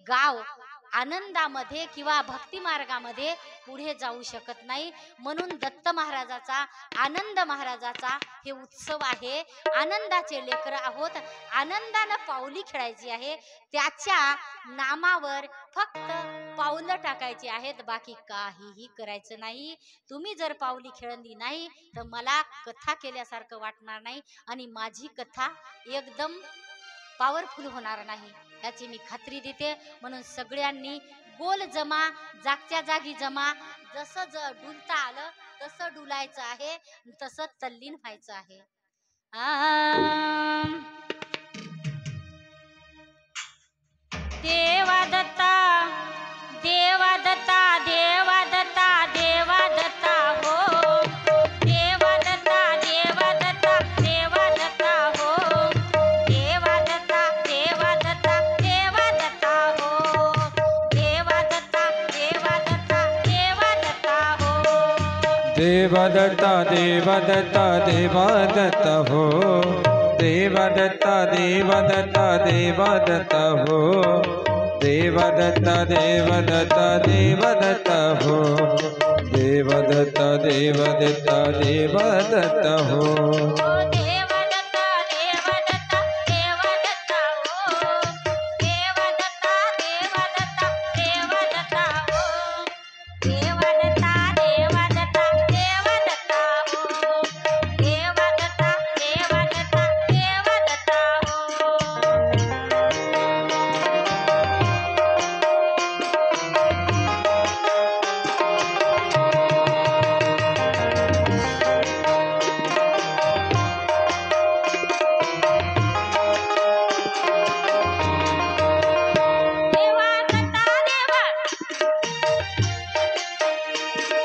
गाव आनंदामध्ये किंवा भक्ती मार्गामध्ये पुढे जाऊ शकत नाही. म्हणून दत्त महाराजाचा, आनंद महाराजाचा हे उत्सव आहे. आनंदाचे लेकर आहोत, आनंदानं पावली खेळायची आहे. त्याच्या नामावर फक्त पावलं टाकायची आहेत, बाकी काहीही करायचं नाही. तुम्ही जर पावली खेळली नाही तर मला कथा केल्यासारखं वाटणार नाही आणि माझी कथा एकदम पॉवरफुल होणार नाही, याची मी खात्री देते. म्हणून सगळ्यांनी गोल जमा, जागच्या जागी जमा. जसं डुलता आलं तसं डुलायचं आहे, तसं तल्लीन व्हायचं आहे. देवा दत्ता, देवा दत्ता, देवा दत्ता, देवा दत्ता हो. देवा दत्ता, देवा दत्ता, देवा दत्ता हो. देवा दत्ता, देवा दत्ता, देवा दत्ता हो. देवा दत्ता, देवा दत्ता, देवा दत्ता हो. देवा दत्ता, देवा दत्ता, देवा दत्ता हो. देवा दत्ता, देवा दत्ता, देवा दत्ता हो. देवा दत्ता, देवा दत्ता, देवा दत्ता हो. देवा दत्ता, देवा दत्ता, देवा दत्ता हो. देवा दत्ता, देवा दत्ता, देवा दत्ता हो. देवा दत्ता, देवा दत्ता, देवा दत्ता हो. देवा दत्ता, देवा दत्ता, देवा दत्ता हो. देवा दत्ता, देवा दत्ता, देवा दत्ता हो.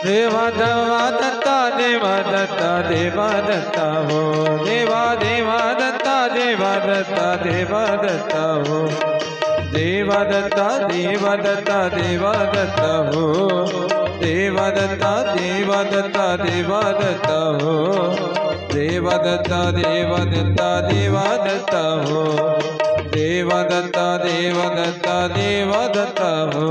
देवा देवा दत्ता, देवा दत्ता, देवा दत्ता हो. देवा देवा दत्ता, देवा दत्ता, देवा दत्ता हो. देवा दत्ता, देवा दत्ता, देवा दत्ता हो. देवा दत्ता, देवा दत्ता, देवा दत्ता हो. देवा दत्ता, देवा दत्ता, देवा दत्ता हो. देवा दत्ता, देवा दत्ता, देवा दत्ता हो.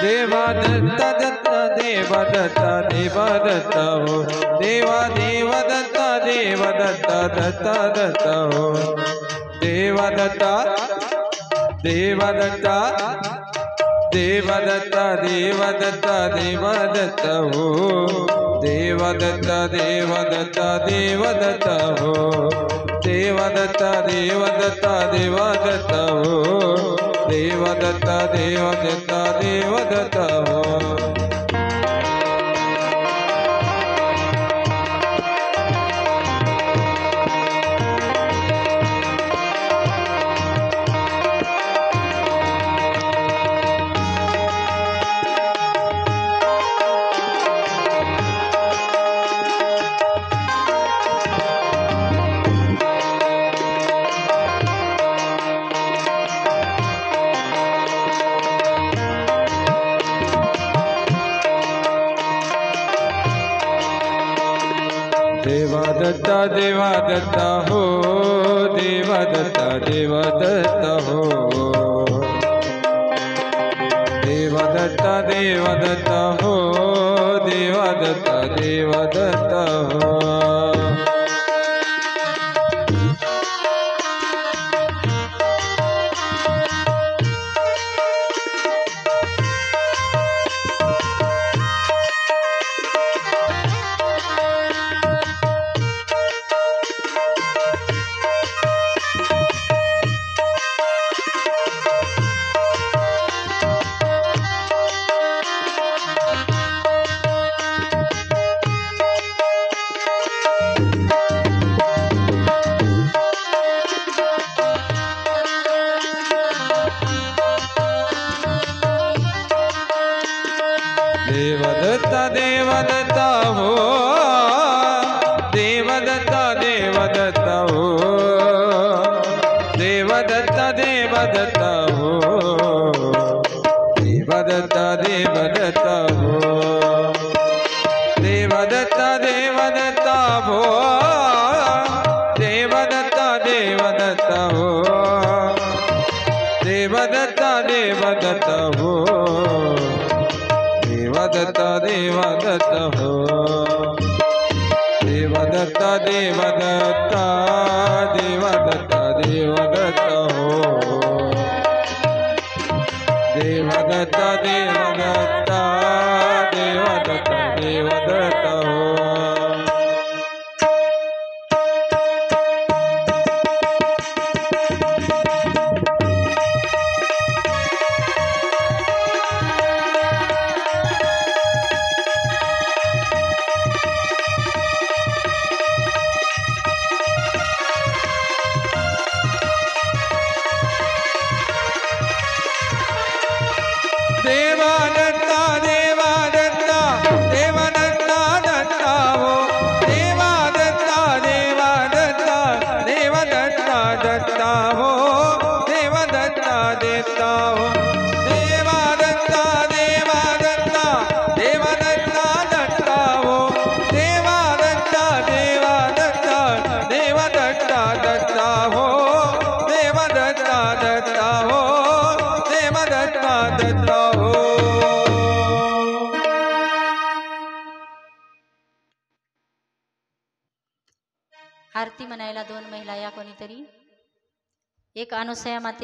देवा दत्ता दत्ता, देवा दत्ता, देवा दत्ता हो. देवा देवा दत्ता, देवा दत्ता, दत्ता दत्ता हो. देवा दत्ता, देवा दत्ता, देवदत्ता देवदत्ता देवदत्ता हो देवदत्ता देवदत्ता देवदत्ता हो देवदत्ता देवदत्ता देवदत्ता हो देवदत्ता देवदत्ता देवदत्ता हो देवदत्ता देवदत्ता हो देवदत्ता देवदत्ता हो देवदत्ता देवदत्ता हो देवदत्ता देवदत्ता हो देवदत्ता देवदत्ता हो देवदत्ता देवदत्ता हो देवदत्ता देवदत्ता हो देवदत्ता देवदत्ता हो देवदत्ता देवदत्ता हो देवदत्ता देवदत्ता हो देवदत्ता देवदत्ता हो देवदत्ता देवदत्ता हो देवदत्ता देवदत्ता देवदत्ता देवदत्ता हो देवदत्ता देवदत्ता देवदत्ता देवदत्ता हो देवदत्ता देवदत्ता देवदत्ता दत्ता हो देवदत्ता देवदत्ता देवदत्ता दत्ता हो देवदत्ता देवता हो देवदत्ता देवदत्ता देवदत्ता दत्ता हो देवदत्ता देवदत्ता देवदत्ता दत्ता हो देवदत्ता दत्ता हो देवदत्ता दत्ता हो आरती म्हणायला दोन महिला या कोणीतरी एक अनुसया माते